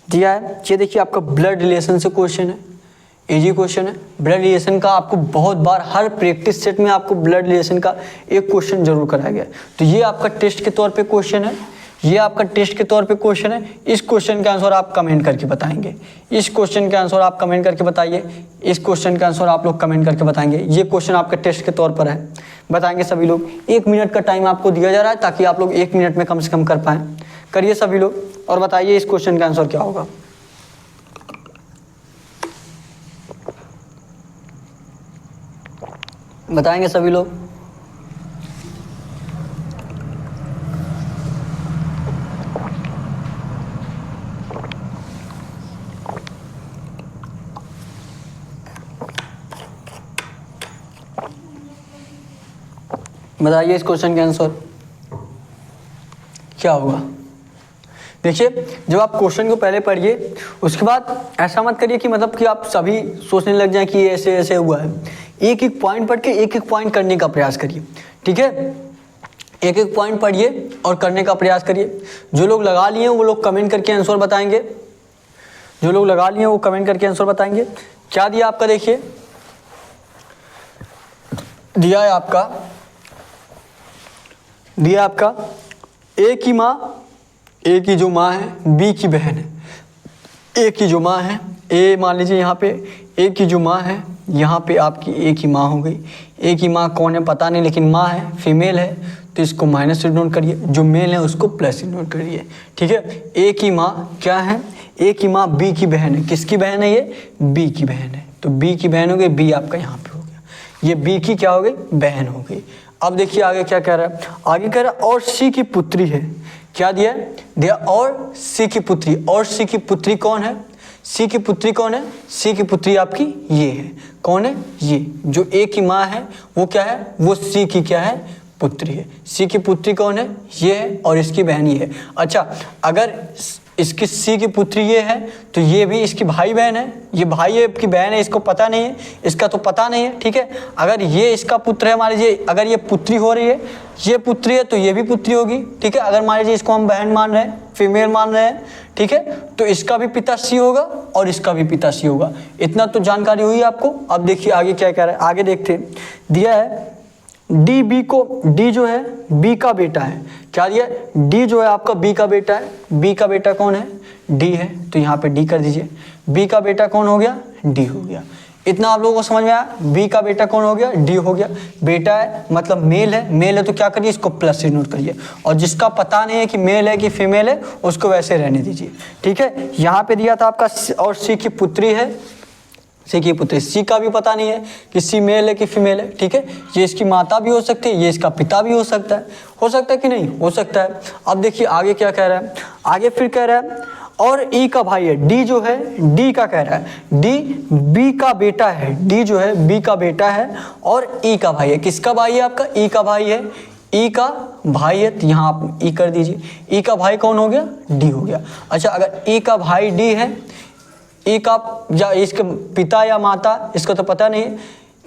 दिया है, ये देखिए आपका ब्लड रिलेशन से क्वेश्चन है, इजी क्वेश्चन है। ब्लड रिलेशन का आपको बहुत बार हर प्रैक्टिस सेट में आपको ब्लड रिलेशन का एक क्वेश्चन जरूर कराया गया है, तो ये आपका टेस्ट के तौर पे क्वेश्चन है, ये आपका टेस्ट के तौर पे क्वेश्चन है। इस क्वेश्चन का आंसर आप कमेंट करके बताएंगे, इस क्वेश्चन का आंसर आप कमेंट करके बताइए, इस क्वेश्चन का आंसर आप लोग कमेंट करके बताएंगे। ये क्वेश्चन आपका टेस्ट के तौर पर है, बताएंगे सभी लोग। 1 मिनट का टाइम आपको दिया जा रहा है ताकि आप लोग 1 मिनट में कम से कम कर पाएँ। करिए सभी लोग और बताइए इस क्वेश्चन का आंसर क्या होगा। बताएंगे सभी लोग। बताइए इस क्वेश्चन का आंसर क्या होगा। देखिए जब आप क्वेश्चन को पहले पढ़िए, उसके बाद ऐसा मत करिए कि मतलब कि आप सभी सोचने लग जाएं कि ये ऐसे ऐसे हुआ है। एक एक पॉइंट पढ़ के एक एक पॉइंट करने का प्रयास करिए, ठीक है। एक एक पॉइंट पढ़िए और करने का प्रयास करिए। जो लोग लगा लिए हैं वो लोग कमेंट करके आंसर बताएंगे, जो लोग लगा लिए हैं वो कमेंट करके आंसर बताएंगे। क्या दिया आपका, देखिए दिया है आपका, दिया आपका ए की माँ, ए की जो माँ है बी की बहन है। ए की जो माँ है, ए मान लीजिए यहाँ पे ए की जो माँ है, यहाँ पे आपकी ए की माँ हो गई। ए की माँ कौन है पता नहीं, लेकिन माँ है, फीमेल है, तो इसको माइनस से नोट करिए, जो मेल है उसको प्लस से नोट करिए, ठीक है। ए की माँ क्या है, ए की माँ बी की बहन है। किसकी बहन है ये, बी की बहन है, तो बी की बहन हो गई, बी आपका यहाँ पे हो गया, ये बी की क्या हो गई, बहन हो गई। अब देखिए आगे क्या कह रहा है, आगे कह रहा है और सी की पुत्री है। क्या दिया है, दिया और सी की पुत्री। और सी की पुत्री कौन है, सी की पुत्री कौन है, सी की पुत्री आपकी ये है। कौन है, ये जो ए की माँ है वो क्या है, वो सी की क्या है, पुत्री है। सी की पुत्री कौन है, ये है, और इसकी बहन ये है। अच्छा अगर इसकी सी की पुत्री ये है तो ये भी इसकी भाई बहन है, ये भाई है की बहन है, इसको पता नहीं है, इसका तो पता नहीं है, ठीक है। अगर ये इसका पुत्र है, मान लीजिए अगर ये पुत्री हो रही है, ये पुत्री है तो ये भी पुत्री होगी, ठीक है। अगर मान लीजिए इसको हम बहन मान रहे हैं, फीमेल मान रहे हैं, ठीक है, तो इसका भी पिता सी होगा और इसका भी पिता सी होगा। इतना तो जानकारी हुई आपको। अब देखिए आगे क्या कह रहा है, आगे देखते हैं। दिया है डी बी को, डी जो है बी का बेटा है। क्या दिया, डी जो है आपका बी का बेटा है। बी का बेटा कौन है, डी है, तो यहाँ पे डी कर दीजिए। बी का बेटा कौन हो गया, डी हो गया। इतना आप लोगों को समझ में आया। बी का बेटा कौन हो गया, डी हो गया। बेटा है मतलब मेल है, मेल है तो क्या करिए, इसको प्लस से नोट करिए, और जिसका पता नहीं है कि मेल है कि फीमेल है उसको वैसे रहने दीजिए, ठीक है। यहाँ पे दिया था आपका और सी की पुत्री है, सी की पुत्री। सी का भी पता नहीं है कि सी मेल है कि फीमेल है, ठीक है। ये इसकी माता भी हो सकती है, ये इसका पिता भी हो सकता है कि नहीं, हो सकता है। अब देखिए आगे क्या कह रहा है, आगे फिर कह रहा है और ई का भाई है, डी जो है, डी का कह रहा है, डी बी का बेटा है, डी जो है बी का बेटा है और ई का भाई है। किसका भाई है आपका, ई का भाई है, ई का भाई है, तो यहाँ आप ई कर दीजिए। ई का भाई कौन हो गया, डी हो गया। अच्छा, अगर ई का भाई डी है, ई का या इसके पिता या माता इसको तो पता नहीं है,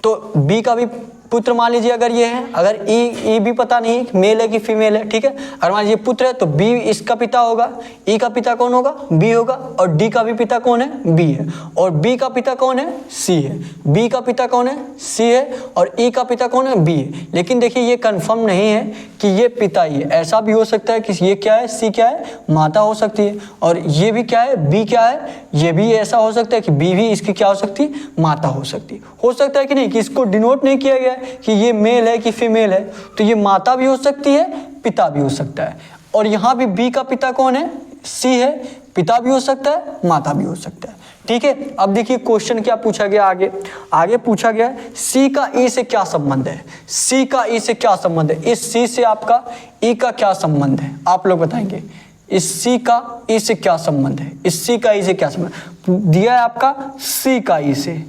तो बी का भी पुत्र मान लीजिए अगर ये है, अगर ई भी पता नहीं मेल है कि फीमेल है, ठीक है। अगर मान लीजिए पुत्र है तो बी इसका पिता होगा, ई का पिता कौन होगा, बी होगा, और डी का भी पिता कौन है, बी है, और बी का पिता कौन है, सी है, बी का पिता कौन है, सी है, और ई का पिता कौन है, बी है। लेकिन देखिए ये कंफर्म नहीं है कि ये पिता ही है, ऐसा भी हो सकता है कि ये क्या है, सी क्या है, माता हो सकती है, और ये भी क्या है, बी क्या है, ये भी ऐसा हो सकता है कि बी भी इसकी क्या हो सकती है, माता हो सकती है कि नहीं, कि इसको डिनोट नहीं किया गया कि ये मेल है कि फीमेल है, तो ये माता भी हो सकती है, पिता भी हो सकता है। और यहाँ भी बी का पिता कौन है, सी है, पिता भी हो सकता है, माता भी हो सकता है, ठीक है। अब देखिए क्वेश्चन क्या पूछा गया, आगे पूछा गया सी का ई से क्या संबंध है, सी का ई से क्या संबंध है, इस सी से आपका ई का क्या संबंध है, आप लोग बताएंगे। इस सी का ई से क्या संबंध है, इस सी का ई से क्या संबंध दिया है आपका, सी का ई से।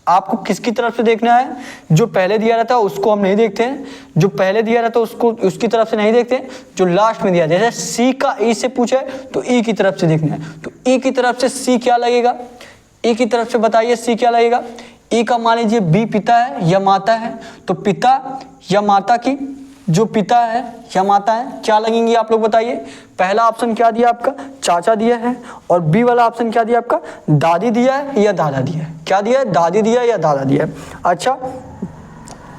आपको किसकी तरफ से देखना है, जो पहले दिया रहता है उसको हम नहीं देखते हैं, जो पहले दिया रहता है उसको उसकी तरफ से नहीं देखते हैं, जो लास्ट में दिया, जैसे सी का ई से पूछा है तो ई की तरफ से देखना है, तो ई की तरफ से सी क्या लगेगा, ई की तरफ से बताइए सी क्या लगेगा। ई का मान लीजिए बी पिता है या माता है, तो पिता या माता की जो पिता है या माता है क्या लगेंगी आप लोग बताइए। पहला ऑप्शन क्या दिया आपका, चाचा दिया है, और बी वाला ऑप्शन क्या दिया आपका, दादी दिया है या दादा दिया है, क्या दिया है, दादी दिया है या दादा दिया है। अच्छा,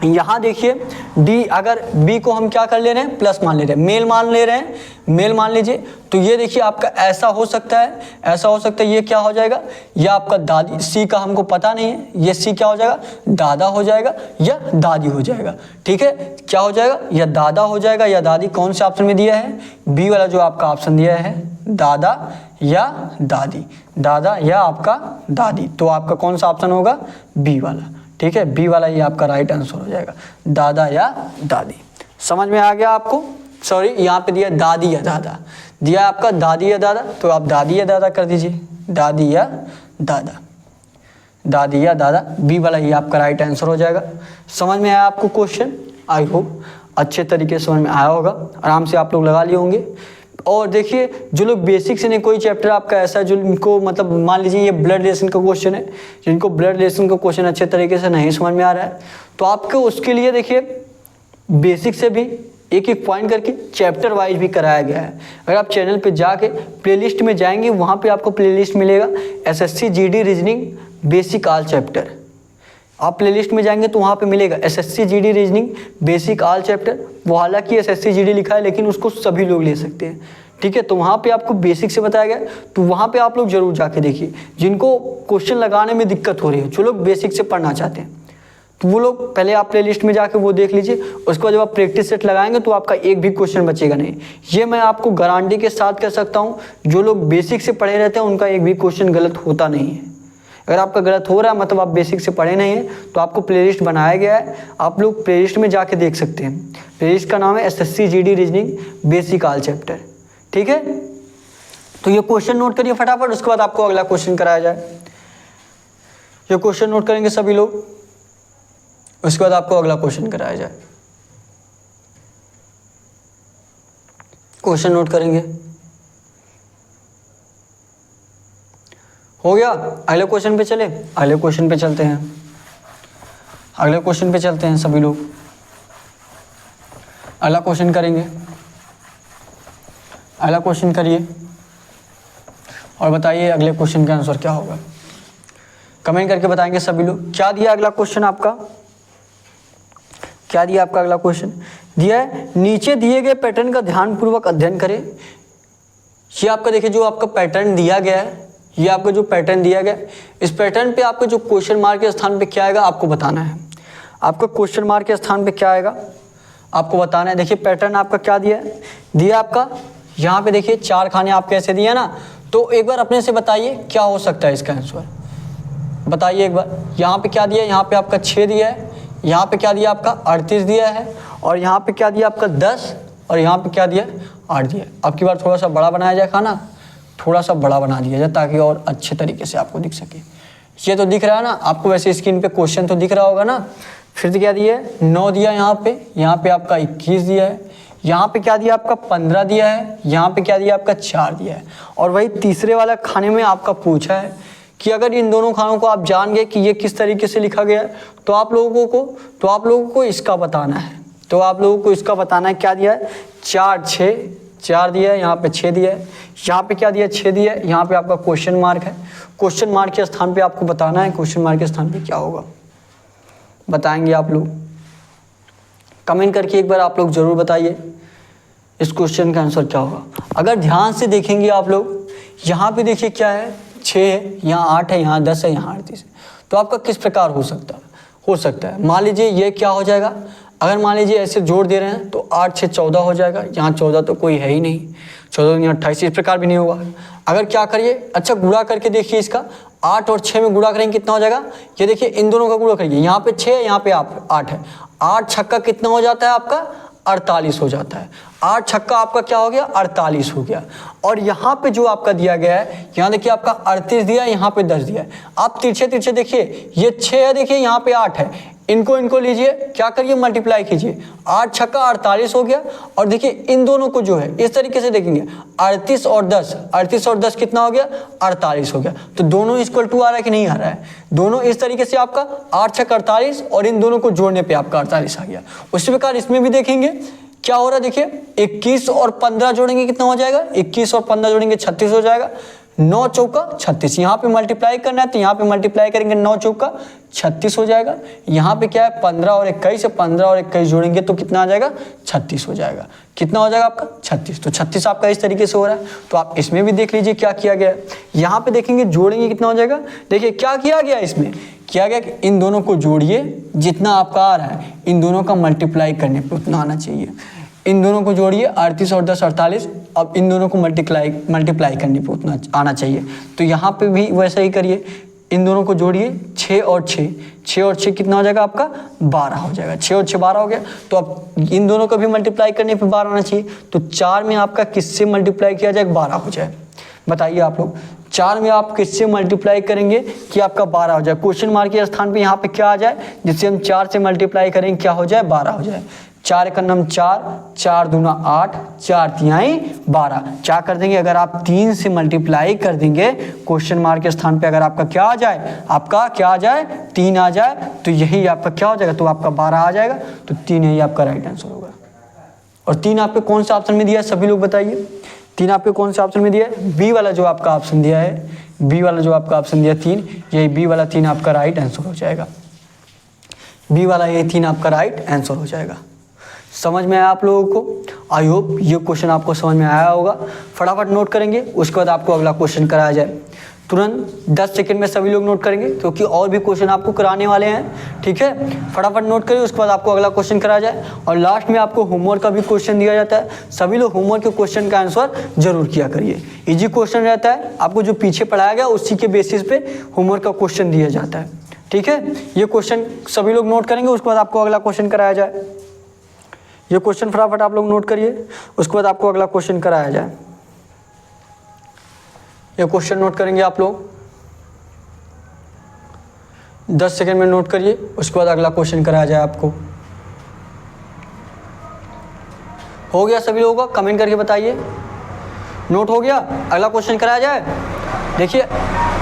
यहाँ देखिए डी, अगर बी को हम क्या कर ले रहे हैं, प्लस मान ले रहे हैं, मेल मान ले रहे हैं, मेल मान लीजिए, तो ये देखिए आपका ऐसा हो सकता है, ऐसा हो सकता है, ये क्या हो जाएगा, ये आपका दादी, सी का हमको पता नहीं है, ये सी क्या हो जाएगा, दादा हो जाएगा या दादी हो जाएगा, ठीक है। क्या हो जाएगा, या दादा हो जाएगा या दादी, कौन से ऑप्शन में दिया है, बी वाला जो आपका ऑप्शन दिया है, दादा या दादी, दादा या आपका दादी, तो आपका कौन सा ऑप्शन होगा, बी वाला, ठीक है। बी वाला ये आपका राइट आंसर हो जाएगा, दादा या दादी। समझ में आ गया आपको, सॉरी यहाँ पे दिया दादी या दादा, दिया आपका दादी या दादा, तो आप दादी या दादा कर दीजिए, दादी या दादा, दादी या दादा, बी वाला ये आपका राइट आंसर हो जाएगा। समझ में आया आपको क्वेश्चन, आई होप अच्छे तरीके से समझ में आया होगा, आराम से आप लोग लगा लिए होंगे। और देखिए जो लोग बेसिक से नहीं, कोई चैप्टर आपका ऐसा है जो इनको मतलब मान लीजिए ये ब्लड रिलेशन का क्वेश्चन है, जिनको ब्लड रिलेशन का क्वेश्चन अच्छे तरीके से नहीं समझ में आ रहा है, तो आपको उसके लिए देखिए बेसिक से भी एक एक पॉइंट करके चैप्टर वाइज भी कराया गया है। अगर आप चैनल पे जाके प्लेलिस्ट में जाएंगे, वहाँ पे आपको प्लेलिस्ट मिलेगा SSC GD reasoning basic all chapter. आप प्लेलिस्ट में जाएंगे तो वहाँ पे मिलेगा SSC GD reasoning basic all chapter. वो हालांकि एसएससी जीडी लिखा है लेकिन उसको सभी लोग ले सकते हैं, ठीक है। तो वहाँ पे आपको बेसिक से बताया गया, तो वहाँ पे आप लोग जरूर जाके देखिए। जिनको क्वेश्चन लगाने में दिक्कत हो रही है, जो लोग बेसिक से पढ़ना चाहते हैं, तो वो लोग पहले आप प्लेलिस्ट में जाके वो देख लीजिए। उसके बाद जब आप प्रैक्टिस सेट लगाएंगे तो आपका एक भी क्वेश्चन बचेगा नहीं। ये मैं आपको गारंटी के साथ कह सकता हूँ, जो लोग बेसिक से पढ़े रहते हैं उनका एक भी क्वेश्चन गलत होता नहीं है। अगर आपका गलत हो रहा है मतलब आप बेसिक से पढ़े नहीं हैं, तो आपको प्लेलिस्ट बनाया गया है, आप लोग प्लेलिस्ट में जाके देख सकते हैं। प्लेलिस्ट का नाम है SSC GD reasoning basic all chapter, ठीक है। तो ये क्वेश्चन नोट करिए फटाफट, उसके बाद आपको अगला क्वेश्चन कराया जाए। ये क्वेश्चन नोट करेंगे सभी लोग, उसके बाद आपको अगला क्वेश्चन कराया जाए। क्वेश्चन नोट करेंगे, हो गया। अगले क्वेश्चन पे चले, अगले क्वेश्चन पे चलते हैं, अगले क्वेश्चन पे चलते हैं सभी लोग। अगला क्वेश्चन करेंगे, अगला क्वेश्चन करिए और बताइए अगले क्वेश्चन का आंसर क्या होगा। कमेंट करके बताएंगे सभी लोग। क्या दिया अगला क्वेश्चन आपका, क्या दिया आपका अगला क्वेश्चन दिया है, नीचे दिए गए पैटर्न का ध्यानपूर्वक अध्ययन करें। ये आपका देखिए जो आपका पैटर्न दिया गया है, ये आपका जो पैटर्न दिया गया, इस पैटर्न पे आपका जो क्वेश्चन मार्क के स्थान पे क्या आएगा आपको बताना है। आपका क्वेश्चन मार्क के स्थान पे क्या आएगा आपको बताना है। देखिए पैटर्न आपका क्या दिया है, दिया आपका यहाँ पे देखिए 4 खाने आपके ऐसे दिए ना, तो एक बार अपने से बताइए क्या हो सकता है इसका आंसर। बताइए एक बार, यहाँ पे क्या दिया है, यहाँ पे आपका 6 दिया है, यहाँ पे क्या दिया आपका 38 दिया है, और यहाँ पे क्या दिया आपका 10, और यहाँ पे क्या दिया 8 दिया है। अब की बार थोड़ा सा बड़ा बनाया जाए खाना, थोड़ा सा बड़ा बना दिया जाए ताकि और अच्छे तरीके से आपको दिख सके। ये तो दिख रहा है ना आपको, वैसे स्क्रीन पे क्वेश्चन तो दिख रहा होगा ना। फिर क्या दिया है 9 दिया यहाँ पे आपका 21 दिया है, यहाँ पे क्या दिया आपका 15 दिया है, यहाँ पे क्या दिया आपका 4 दिया है। और वही तीसरे वाला खाने में आपका पूछा है कि अगर इन दोनों खानों को आप जान गए कि ये किस तरीके से लिखा गया है तो आप लोगों को इसका बताना है। तो आप लोगों को इसका बताना है, क्या दिया है 4 दिया है, यहाँ पे 6 दिया है, यहाँ पे क्या दिया 6 दिया है, यहाँ पे आपका क्वेश्चन मार्क है। क्वेश्चन मार्क के स्थान पे आपको बताना है क्वेश्चन मार्क के स्थान पे क्या होगा, बताएंगे आप लोग। कमेंट करके एक बार आप लोग जरूर बताइए इस क्वेश्चन का आंसर क्या होगा। अगर ध्यान से देखेंगे आप लोग, यहाँ पे देखिए क्या है 6 है, यहाँ 8 है, यहाँ 10 है, यहाँ 38 है। तो आपका किस प्रकार हो सकता है मान लीजिए ये क्या हो जाएगा, अगर मान लीजिए ऐसे जोड़ दे रहे हैं तो 8 6 14 हो जाएगा, यहाँ 14 तो कोई है ही नहीं, 14 नहीं 28, इस प्रकार भी नहीं होगा। अगर क्या करिए, अच्छा गुणा करके देखिए इसका, 8 और 6 में गुणा करेंगे कितना हो जाएगा, ये देखिए इन दोनों का गुणा करिए, यहाँ पे 6 है, यहाँ पे 8 है, 8 छक्का कितना हो जाता है आपका 48 हो जाता है। 8 छक्का आपका क्या हो गया 48 हो गया। और यहाँ पे जो आपका दिया गया है, यहाँ देखिए आपका 38 दिया है, यहाँ पे 10 दिया है। आप तिरछे देखिए, ये 6 है, देखिए यहाँ पे 8 है, इनको लीजिए, क्या करिए मल्टीप्लाई कीजिए, 8 छक्का 48 हो गया। और देखिए इन दोनों को जो है इस तरीके से देखेंगे, 38 और 10 कितना हो गया 48 हो गया। तो दोनों इक्वल टू आ रहा है कि नहीं आ रहा है, दोनों इस तरीके से आपका 8 छक्का 48 और इन दोनों को जोड़ने पे आपका 48 आ गया। उसी प्रकार इसमें भी देखेंगे क्या हो रहा है, देखिए 21 और 15 जोड़ेंगे कितना हो जाएगा, 21 और 15 जोड़ेंगे 36 हो जाएगा। 9 चौका 36, यहाँ पे मल्टीप्लाई करना है तो यहाँ पे मल्टीप्लाई करेंगे, 9 चौका 36 हो जाएगा। यहाँ पे क्या है 15 और 21 है, 15 और 21 जोड़ेंगे तो कितना आ जाएगा 36 हो जाएगा। कितना हो जाएगा आपका 36, तो 36 आपका इस तरीके से हो रहा है। तो आप इसमें भी देख लीजिए क्या किया गया है, यहाँ पे देखेंगे जोड़ेंगे कितना हो जाएगा। देखिए क्या किया गया इसमें, किया गया कि इन दोनों को जोड़िए, जितना आपका आ रहा है इन दोनों का मल्टीप्लाई करने पे उतना आना चाहिए। इन दोनों को जोड़िए, 38 और 10 48, अब इन दोनों को मल्टीप्लाई करने पे उतना आना चाहिए। तो यहाँ पे भी वैसा ही करिए, इन दोनों को जोड़िए, 6 और 6 कितना हो जाएगा आपका 12 हो जाएगा। 6 और 6 12 हो गया। तो अब इन दोनों को भी मल्टीप्लाई करने पे 12 आना चाहिए। तो 4 में आपका किससे मल्टीप्लाई किया जाए 12 हो जाए, बताइए आप लोग। 4 में आप किससे मल्टीप्लाई करेंगे कि आपका 12 हो जाए। क्वेश्चन मार्क के स्थान पे यहाँ पे क्या आ जाए, जिससे हम 4 से मल्टीप्लाई करेंगे क्या हो जाए 12 हो जाए। 4 एक नम 4, 4 दूना 8, 4 तिहाई 12। क्या कर देंगे, अगर आप 3 से मल्टीप्लाई कर देंगे क्वेश्चन मार्क के स्थान पे, अगर आपका क्या आ जाए, आपका क्या आ जाए 3 आ जाए, तो यही आपका क्या हो जाएगा, तो आपका 12 आ जाएगा। तो 3 यही आपका राइट आंसर होगा। और 3 आपके कौन सा ऑप्शन में दिया है सभी लोग बताइए, 3 आपके कौन सा ऑप्शन में दिया है, बी वाला जो आपका ऑप्शन दिया है, बी वाला जो आपका ऑप्शन दिया 3, यही बी वाला 3 आपका राइट आंसर हो जाएगा। बी वाला ये 3 आपका राइट आंसर हो जाएगा। समझ में आया आप लोगों को, आई होप ये क्वेश्चन आपको समझ में आया होगा। फटाफट नोट करेंगे, उसके बाद आपको अगला क्वेश्चन कराया जाए। तुरंत 10 सेकंड में सभी लोग नोट करेंगे, क्योंकि और भी क्वेश्चन आपको कराने वाले हैं, ठीक है। फटाफट नोट करिए, उसके बाद आपको अगला क्वेश्चन कराया जाए। और लास्ट में आपको होमवर्क का भी क्वेश्चन दिया जाता है। सभी लोग होमवर्क के क्वेश्चन का आंसर जरूर किया करिए। इजी क्वेश्चन रहता है, आपको जो पीछे पढ़ाया गया उसी के बेसिस पे होमवर्क का क्वेश्चन दिया जाता है, ठीक है। ये क्वेश्चन सभी लोग नोट करेंगे, उसके बाद आपको अगला क्वेश्चन कराया जाए। ये क्वेश्चन फटाफट आप लोग नोट करिए, उसके बाद आपको अगला क्वेश्चन कराया जाए। ये क्वेश्चन नोट करेंगे आप लोग, 10 सेकंड में नोट करिए, उसके बाद अगला क्वेश्चन कराया जाए आपको। हो गया सभी लोगों का, कमेंट करके बताइए नोट हो गया, अगला क्वेश्चन कराया जाए। देखिए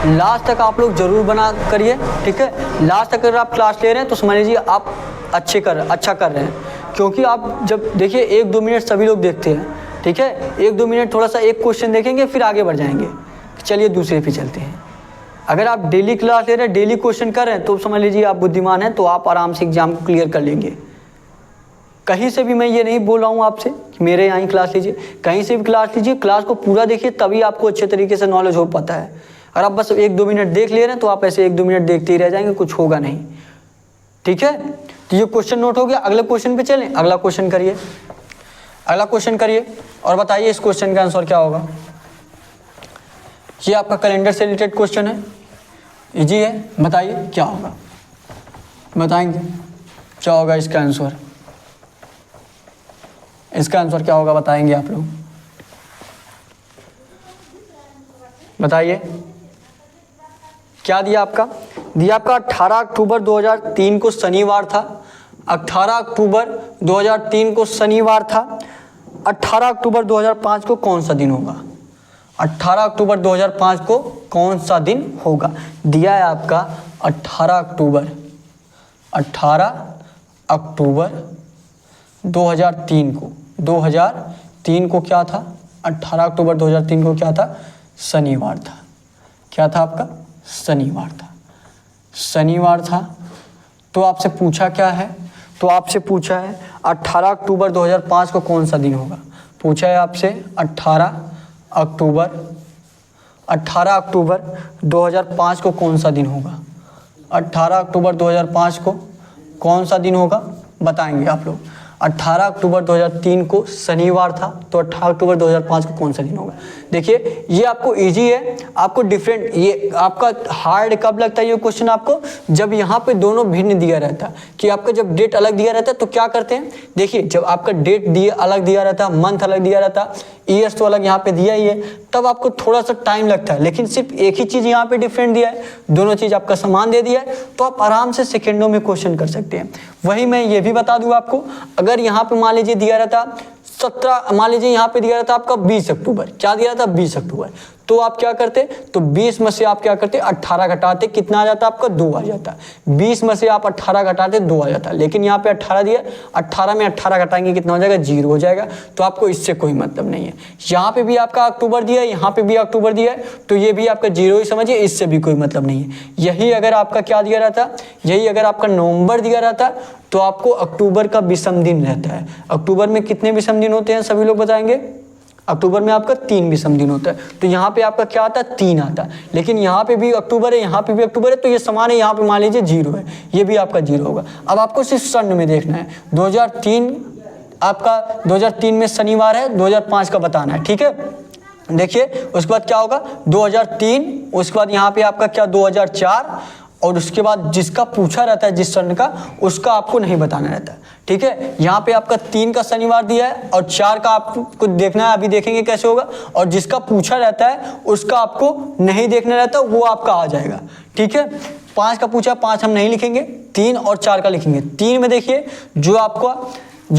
लास्ट तक आप लोग जरूर बना करिए, ठीक है। लास्ट तक अगर आप क्लास ले रहे हैं तो समझ लीजिए आप अच्छा कर रहे हैं, क्योंकि आप जब देखिए 1-2 मिनट सभी लोग देखते हैं, ठीक है। 1-2 मिनट थोड़ा सा एक क्वेश्चन देखेंगे, फिर आगे बढ़ जाएंगे। चलिए दूसरे पे चलते हैं। अगर आप डेली क्लास ले रहे हैं, डेली क्वेश्चन कर रहे हैं, तो समझ लीजिए आप बुद्धिमान हैं, तो आप आराम से एग्जाम को क्लियर कर लेंगे। कहीं से भी मैं ये नहीं बोल रहा हूँ आपसे कि मेरे यहाँ ही क्लास लीजिए, कहीं से भी क्लास लीजिए, क्लास को पूरा देखिए, तभी आपको अच्छे तरीके से नॉलेज हो पाता है। अगर आप बस 1-2 मिनट देख ले रहे हैं तो आप ऐसे 1-2 मिनट देखते ही रह जाएंगे, कुछ होगा नहीं, ठीक है। तो ये क्वेश्चन नोट हो गया, अगले क्वेश्चन पे चलें। अगला क्वेश्चन करिए, अगला क्वेश्चन करिए और बताइए इस क्वेश्चन का आंसर क्या होगा। ये आपका कैलेंडर से रिलेटेड क्वेश्चन है, इजी है, बताइए क्या होगा, बताएंगे क्या होगा इसका आंसर, इसका आंसर क्या होगा बताएंगे आप लोग, बताइए क्या दिया आपका, दिया आपका 18 अक्टूबर 2003 को शनिवार था, 18 अक्टूबर 2003 को शनिवार था। 18 अक्टूबर 2005 को कौन सा दिन होगा, 18 अक्टूबर 2005 को कौन सा दिन होगा, दिया है आपका 18 अक्टूबर 2003 को, 2003 को क्या था, 18 अक्टूबर 2003 को क्या था, शनिवार था, क्या था आपका, शनिवार था, शनिवार था। तो आपसे पूछा क्या है, तो आपसे पूछा है 18 अक्टूबर 2005 को कौन सा दिन होगा, पूछा है आपसे 18 अक्टूबर 2005 को कौन सा दिन होगा, 18 अक्टूबर 2005 को कौन सा दिन होगा बताएंगे आप लोग। 18 अक्टूबर 2003 को शनिवार था, तो 18 अक्टूबर 2005 को कौन सा दिन होगा। देखिए ये आपको इजी है, आपको डिफरेंट, ये आपका हार्ड कब लगता है ये क्वेश्चन आपको, जब यहाँ पे दोनों भिन्न दिया रहता है, कि आपका जब डेट अलग दिया रहता है तो क्या करते हैं, देखिए जब आपका डेट अलग दिया रहता है, मंथ अलग दिया रहता है, ईयर्स तो अलग यहाँ पे दिया ही है, तब आपको थोड़ा सा टाइम लगता है, लेकिन सिर्फ एक ही चीज़ यहाँ पे डिफरेंट दिया है, दोनों चीज़ आपका समान दे दिया है, तो आप आराम से सेकेंडों में क्वेश्चन कर सकते हैं। वही मैं ये भी बता दूँ आपको, अगर यहाँ पे मान लीजिए दिया रहता 17, मान लीजिए यहाँ पे दिया रहता आपका 20 अक्टूबर, क्या दिया था 20 अक्टूबर, तो आप क्या करते, तो 20 में से आप क्या करते 18 घटाते, कितना आ जाता आपका 2 आ जाता, 20 में से आप 18 घटाते 2 आ जाता, लेकिन यहाँ पे 18 दिया, 18 में 18 घटाएंगे कितना हो जाएगा 0 हो जाएगा, तो आपको इससे कोई मतलब नहीं है। यहाँ पे भी आपका अक्टूबर दिया है, यहाँ पे भी अक्टूबर दिया है, तो ये भी आपका 0 ही समझिए, इससे भी कोई मतलब नहीं है। यही अगर आपका क्या दिया रहता, यही अगर आपका नवंबर दिया रहता तो आपको अक्टूबर का विषम दिन रहता है। अक्टूबर में कितने विषम दिन होते हैं सभी लोग बताएंगे, अक्टूबर में आपका 3 विषम दिन होता है, तो यहाँ पे आपका क्या आता है 3 आता है, लेकिन यहाँ पे भी अक्टूबर है, यहाँ पे भी अक्टूबर है, तो ये समान है, यहाँ पे मान लीजिए 0 है, ये भी आपका 0 होगा। अब आपको सिर्फ सन में देखना है, 2003 आपका 2003 में शनिवार है, 2005 का बताना है, ठीक है। देखिए उसके बाद क्या होगा 2003, उसके बाद यहाँ पे आपका क्या 2004, और उसके बाद जिसका पूछा रहता है जिस सन का, उसका आपको नहीं बताना रहता है, ठीक है। यहाँ पे आपका 3 का शनिवार दिया है और 4 का आपको देखना है, अभी देखेंगे कैसे होगा, और जिसका पूछा रहता है उसका आपको नहीं देखना रहता, वो आपका आ जाएगा, ठीक है। 5 का पूछा, 5 हम नहीं लिखेंगे, 3 और 4 का लिखेंगे। 3 में देखिए जो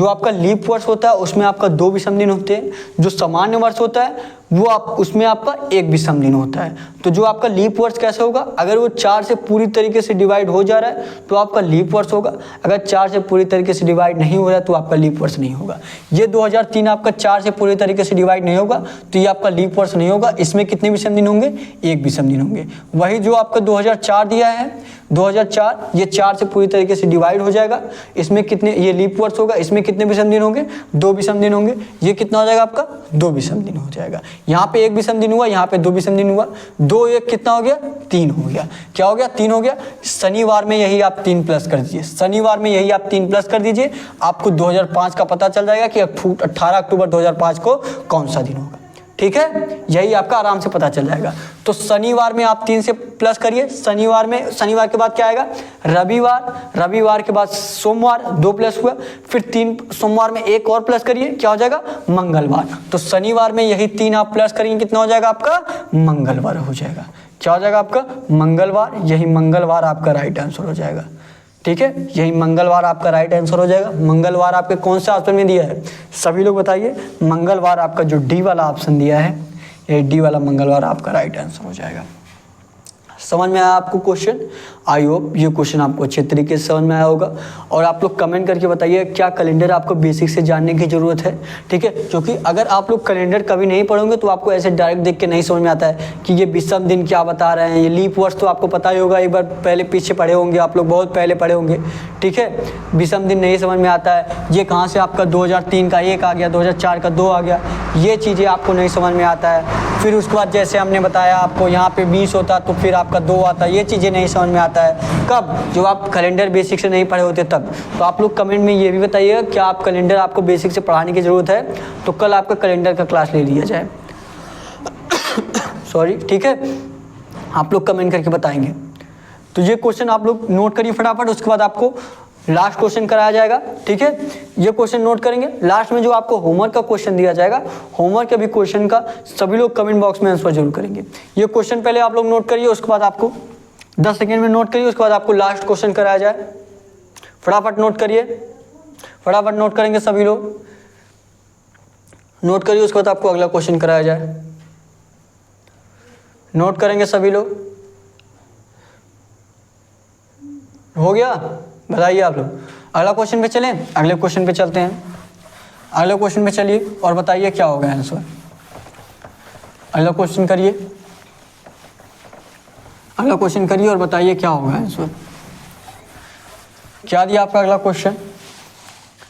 आपका लीप वर्ष होता है उसमें आपका 2 विषम दिन होते हैं, जो सामान्य वर्ष होता है वो उसमें आपका 1 विषम दिन होता है। तो जो आपका लीप वर्ष कैसे होगा, अगर वो 4 से पूरी तरीके से डिवाइड हो जा रहा है तो आपका लीप वर्ष होगा, अगर 4 से पूरी तरीके से डिवाइड नहीं हो रहा है तो आपका लीप वर्ष नहीं होगा। ये 2003 आपका 4 से पूरी तरीके से डिवाइड नहीं होगा तो ये आपका लीप वर्ष नहीं होगा। इसमें कितने विषम दिन होंगे, 1 विषम दिन होंगे। वही जो आपका 2004 दिया है, 2004 ये 4 से पूरी तरीके से डिवाइड हो जाएगा, इसमें कितने, ये लीप वर्ष होगा, इसमें कितने विषम दिन होंगे, 2 विषम दिन होंगे। ये कितना हो जाएगा आपका 2 विषम दिन हो जाएगा। यहाँ पे 1 विषम दिन हुआ, यहाँ पे 2 विषम दिन हुआ, 2 1 कितना हो गया 3 हो गया। क्या हो गया 3 हो गया। शनिवार में यही आप 3 प्लस कर दीजिए, शनिवार में यही आप 3 प्लस कर दीजिए, आपको 2005 का पता चल जाएगा कि 18 अक्टूबर 2005 को कौन सा दिन होगा, ठीक है। यही आपका आराम से पता चल जाएगा। तो शनिवार में आप 3 से प्लस करिए, शनिवार के बाद क्या आएगा रविवार, रविवार के बाद सोमवार 2 प्लस हुआ, फिर 3 सोमवार में 1 और प्लस करिए, क्या हो जाएगा मंगलवार। तो शनिवार में यही 3 आप प्लस करेंगे, कितना हो जाएगा आपका मंगलवार हो जाएगा। क्या हो जाएगा आपका मंगलवार, यही मंगलवार आपका राइट आंसर हो जाएगा, ठीक है। यही मंगलवार आपका राइट आंसर हो जाएगा। मंगलवार आपके कौन से ऑप्शन में दिया है सभी लोग बताइए। मंगलवार आपका जो डी वाला ऑप्शन दिया है, ये डी वाला मंगलवार आपका राइट आंसर हो जाएगा। समझ में आया आपको क्वेश्चन, आई होप ये क्वेश्चन आपको अच्छे तरीके से समझ में आया होगा। और आप लोग कमेंट करके बताइए क्या कैलेंडर आपको बेसिक से जानने की ज़रूरत है, ठीक है। क्योंकि अगर आप लोग कैलेंडर कभी नहीं पढ़ोगे तो आपको ऐसे डायरेक्ट देख के नहीं समझ में आता है कि ये विषम दिन क्या बता रहे हैं। ये लीप वर्ष तो आपको पता ही होगा, एक बार पहले पीछे पढ़े होंगे आप लोग, बहुत पहले पढ़े होंगे, ठीक है। विषम दिन नहीं समझ में आता है, ये कहाँ से आपका 2003 का 1 आ गया, 2004 का 2 आ गया, ये चीज़ें आपको नहीं समझ में आता है। फिर उसके बाद जैसे हमने बताया आपको यहाँ पे 20 होता तो फिर आपका 2 आता, ये चीज़ें नहीं समझ में आता है कब, जो आप कैलेंडर बेसिक से नहीं पढ़े होते तब। तो आप लोग कमेंट में ये भी बताइएगा क्या आप कैलेंडर आपको बेसिक से पढ़ाने की ज़रूरत है, तो कल आपका कैलेंडर का क्लास ले लिया जाए सॉरी, ठीक है। आप लोग कमेंट करके बताएंगे, तो ये क्वेश्चन आप लोग नोट करिए फटाफट, उसके बाद आपको लास्ट क्वेश्चन कराया जाएगा। ठीक है, ये क्वेश्चन नोट करेंगे। लास्ट में जो आपको होमवर्क का क्वेश्चन दिया जाएगा, होमवर्क के भी क्वेश्चन का सभी लोग कमेंट बॉक्स में आंसर जरूर करेंगे। ये क्वेश्चन पहले आप लोग नोट करिए, उसके बाद आपको 10 सेकेंड में नोट करिए, उसके बाद आपको लास्ट क्वेश्चन कराया जाए। फटाफट नोट करिए, फटाफट नोट करेंगे सभी लोग, नोट करिए, उसके बाद आपको अगला क्वेश्चन कराया जाए। नोट करेंगे सभी लोग, हो गया? बताइए आप लोग। अगला क्वेश्चन पे चलें, अगले क्वेश्चन पे चलते हैं। अगले क्वेश्चन पे चलिए और बताइए क्या होगा आंसर। अगला क्वेश्चन करिए, अगला क्वेश्चन करिए और बताइए क्या होगा आंसर। क्या दिया आपका अगला क्वेश्चन?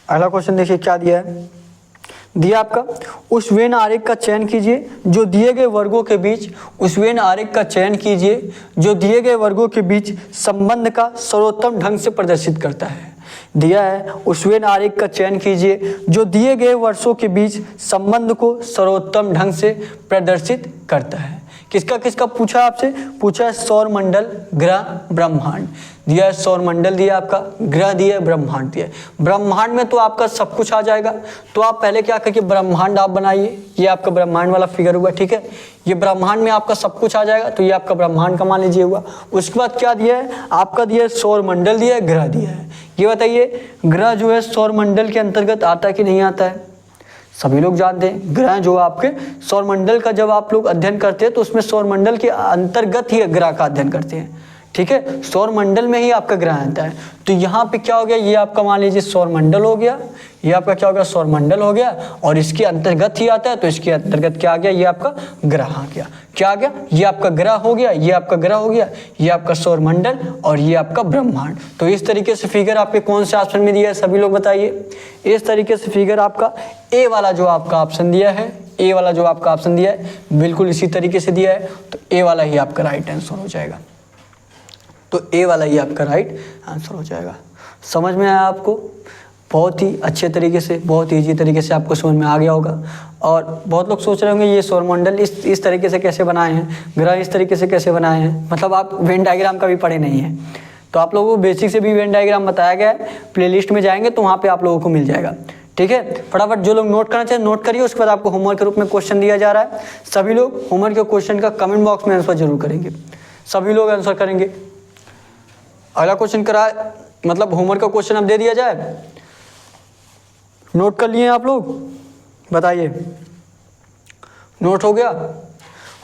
अगला क्वेश्चन देखिए क्या दिया है। दिया आपका, उस वेन आरेख का चयन कीजिए जो दिए गए वर्गों के बीच, उस वेन आरेख का चयन कीजिए जो दिए गए वर्गों के बीच संबंध का सर्वोत्तम ढंग से प्रदर्शित करता है। दिया है, उस वेन आरेख का चयन कीजिए जो दिए गए वर्षों के बीच संबंध को सर्वोत्तम ढंग से प्रदर्शित करता है। किसका किसका पूछा आपसे? पूछा है सौर मंडल, ग्रह, ब्रह्मांड। दिया है सौर मंडल, दिया आपका ग्रह, दिया है ब्रह्मांड दिया है। ब्रह्मांड में तो आपका सब कुछ आ जाएगा, तो आप पहले क्या करिए, ब्रह्मांड आप बनाइए। ये आपका ब्रह्मांड वाला फिगर हुआ, ठीक है। ये ब्रह्मांड में आपका सब कुछ आ जाएगा, तो ये आपका ब्रह्मांड का मान लीजिए हुआ। उसके बाद क्या दिया है आपका? दिया है सौर मंडल, दिया है ग्रह दिया है। ये बताइए ग्रह जो है सौर मंडल के अंतर्गत आता है कि नहीं आता है? सभी लोग जानते हैं ग्रह जो आपके सौरमंडल का जब आप लोग अध्ययन करते हैं तो उसमें सौरमंडल के अंतर्गत ही ग्रह का अध्ययन करते हैं। ठीक है, सौरमंडल में ही आपका ग्रह आता है। तो यहाँ पे क्या हो गया, ये आपका मान लीजिए सौरमंडल हो गया, ये आपका क्या हो गया, सौरमंडल हो गया, और इसके अंतर्गत ही आता है, तो इसके अंतर्गत क्या आ गया, ये आपका ग्रह आ गया। क्या आ गया? ये आपका ग्रह हो गया, ये आपका ग्रह हो गया, ये आपका सौरमंडल और ये आपका ब्रह्मांड। तो इस तरीके से फिगर आपके कौन से ऑप्शन में दिया है, सभी लोग बताइए। इस तरीके से फिगर आपका ए वाला जो आपका ऑप्शन दिया है, ए वाला जो आपका ऑप्शन दिया है बिल्कुल इसी तरीके से दिया है, तो ए वाला ही आपका राइट आंसर हो जाएगा। तो ए वाला ही आपका राइट आंसर हो जाएगा। समझ में आया आपको? बहुत ही अच्छे तरीके से, बहुत ईजी तरीके से आपको समझ में आ गया होगा। और बहुत लोग सोच रहे होंगे ये सौरमंडल इस तरीके से कैसे बनाए हैं, ग्रह इस तरीके से कैसे बनाए हैं, मतलब आप वेन डायग्राम का भी पढ़े नहीं हैं। तो आप लोगों को बेसिक से भी वेन डायग्राम बताया गया है, प्लेलिस्ट में जाएंगे तो वहाँ पर आप लोगों को मिल जाएगा। ठीक है, फटाफट जो लोग नोट करना चाहिए नोट करिए। उसके बाद आपको होमवर्क के रूप में क्वेश्चन दिया जा रहा है। सभी लोग होमवर्क के क्वेश्चन का कमेंट बॉक्स में आंसर जरूर करेंगे, सभी लोग आंसर करेंगे। अगला क्वेश्चन करा, मतलब होमवर्क का क्वेश्चन अब दे दिया जाए, नोट कर लिए आप लोग? बताइए, नोट हो गया?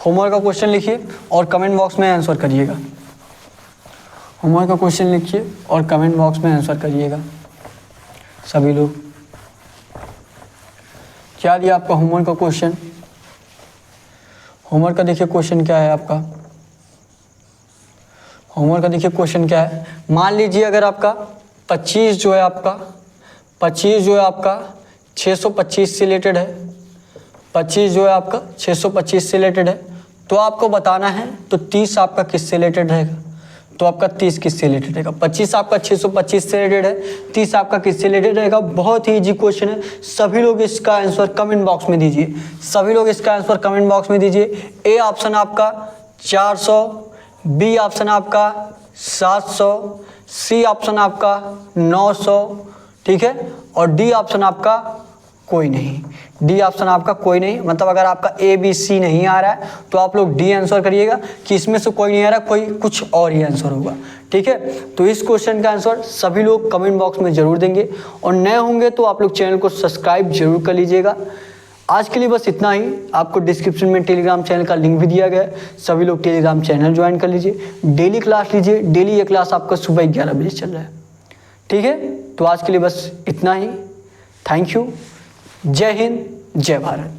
होमवर्क का क्वेश्चन लिखिए और कमेंट बॉक्स में आंसर करिएगा। होमवर्क का क्वेश्चन लिखिए और कमेंट बॉक्स में आंसर करिएगा सभी लोग। क्या दिया आपका होमवर्क का क्वेश्चन? होमवर्क का देखिए क्वेश्चन क्या है आपका। होमवर्क का देखिए क्वेश्चन क्या है। मान लीजिए अगर आपका 25 जो है आपका 625 से रिलेटेड है, 25 जो है आपका 625 से रिलेटेड है, तो आपको बताना है तो 30 आपका किससे रिलेटेड रहेगा, तो आपका 30 किससे रिलेटेड रहेगा। 25 आपका 625 से रिलेटेड है, 30 आपका किससे रिलेटेड रहेगा। बहुत ही इजी क्वेश्चन है, सभी लोग इसका आंसर कमेंट बॉक्स में दीजिए, सभी लोग इसका आंसर कमेंट बॉक्स में दीजिए। ए ऑप्शन आपका 400, बी ऑप्शन आपका 700, सी ऑप्शन आपका 900, ठीक है, और डी ऑप्शन आपका कोई नहीं। डी ऑप्शन आपका कोई नहीं, मतलब अगर आपका ए बी सी नहीं आ रहा है तो आप लोग डी आंसर करिएगा कि इसमें से कोई नहीं आ रहा, कोई कुछ और ही आंसर होगा। ठीक है, तो इस क्वेश्चन का आंसर सभी लोग कमेंट बॉक्स में जरूर देंगे, और नए होंगे तो आप लोग चैनल को सब्सक्राइब जरूर कर लीजिएगा। आज के लिए बस इतना ही। आपको डिस्क्रिप्शन में टेलीग्राम चैनल का लिंक भी दिया गया है, सभी लोग टेलीग्राम चैनल ज्वाइन कर लीजिए। डेली क्लास लीजिए, डेली ये क्लास आपका सुबह 11 बजे चल रहा है। ठीक है, तो आज के लिए बस इतना ही। Thank you. जय हिंद, जय भारत।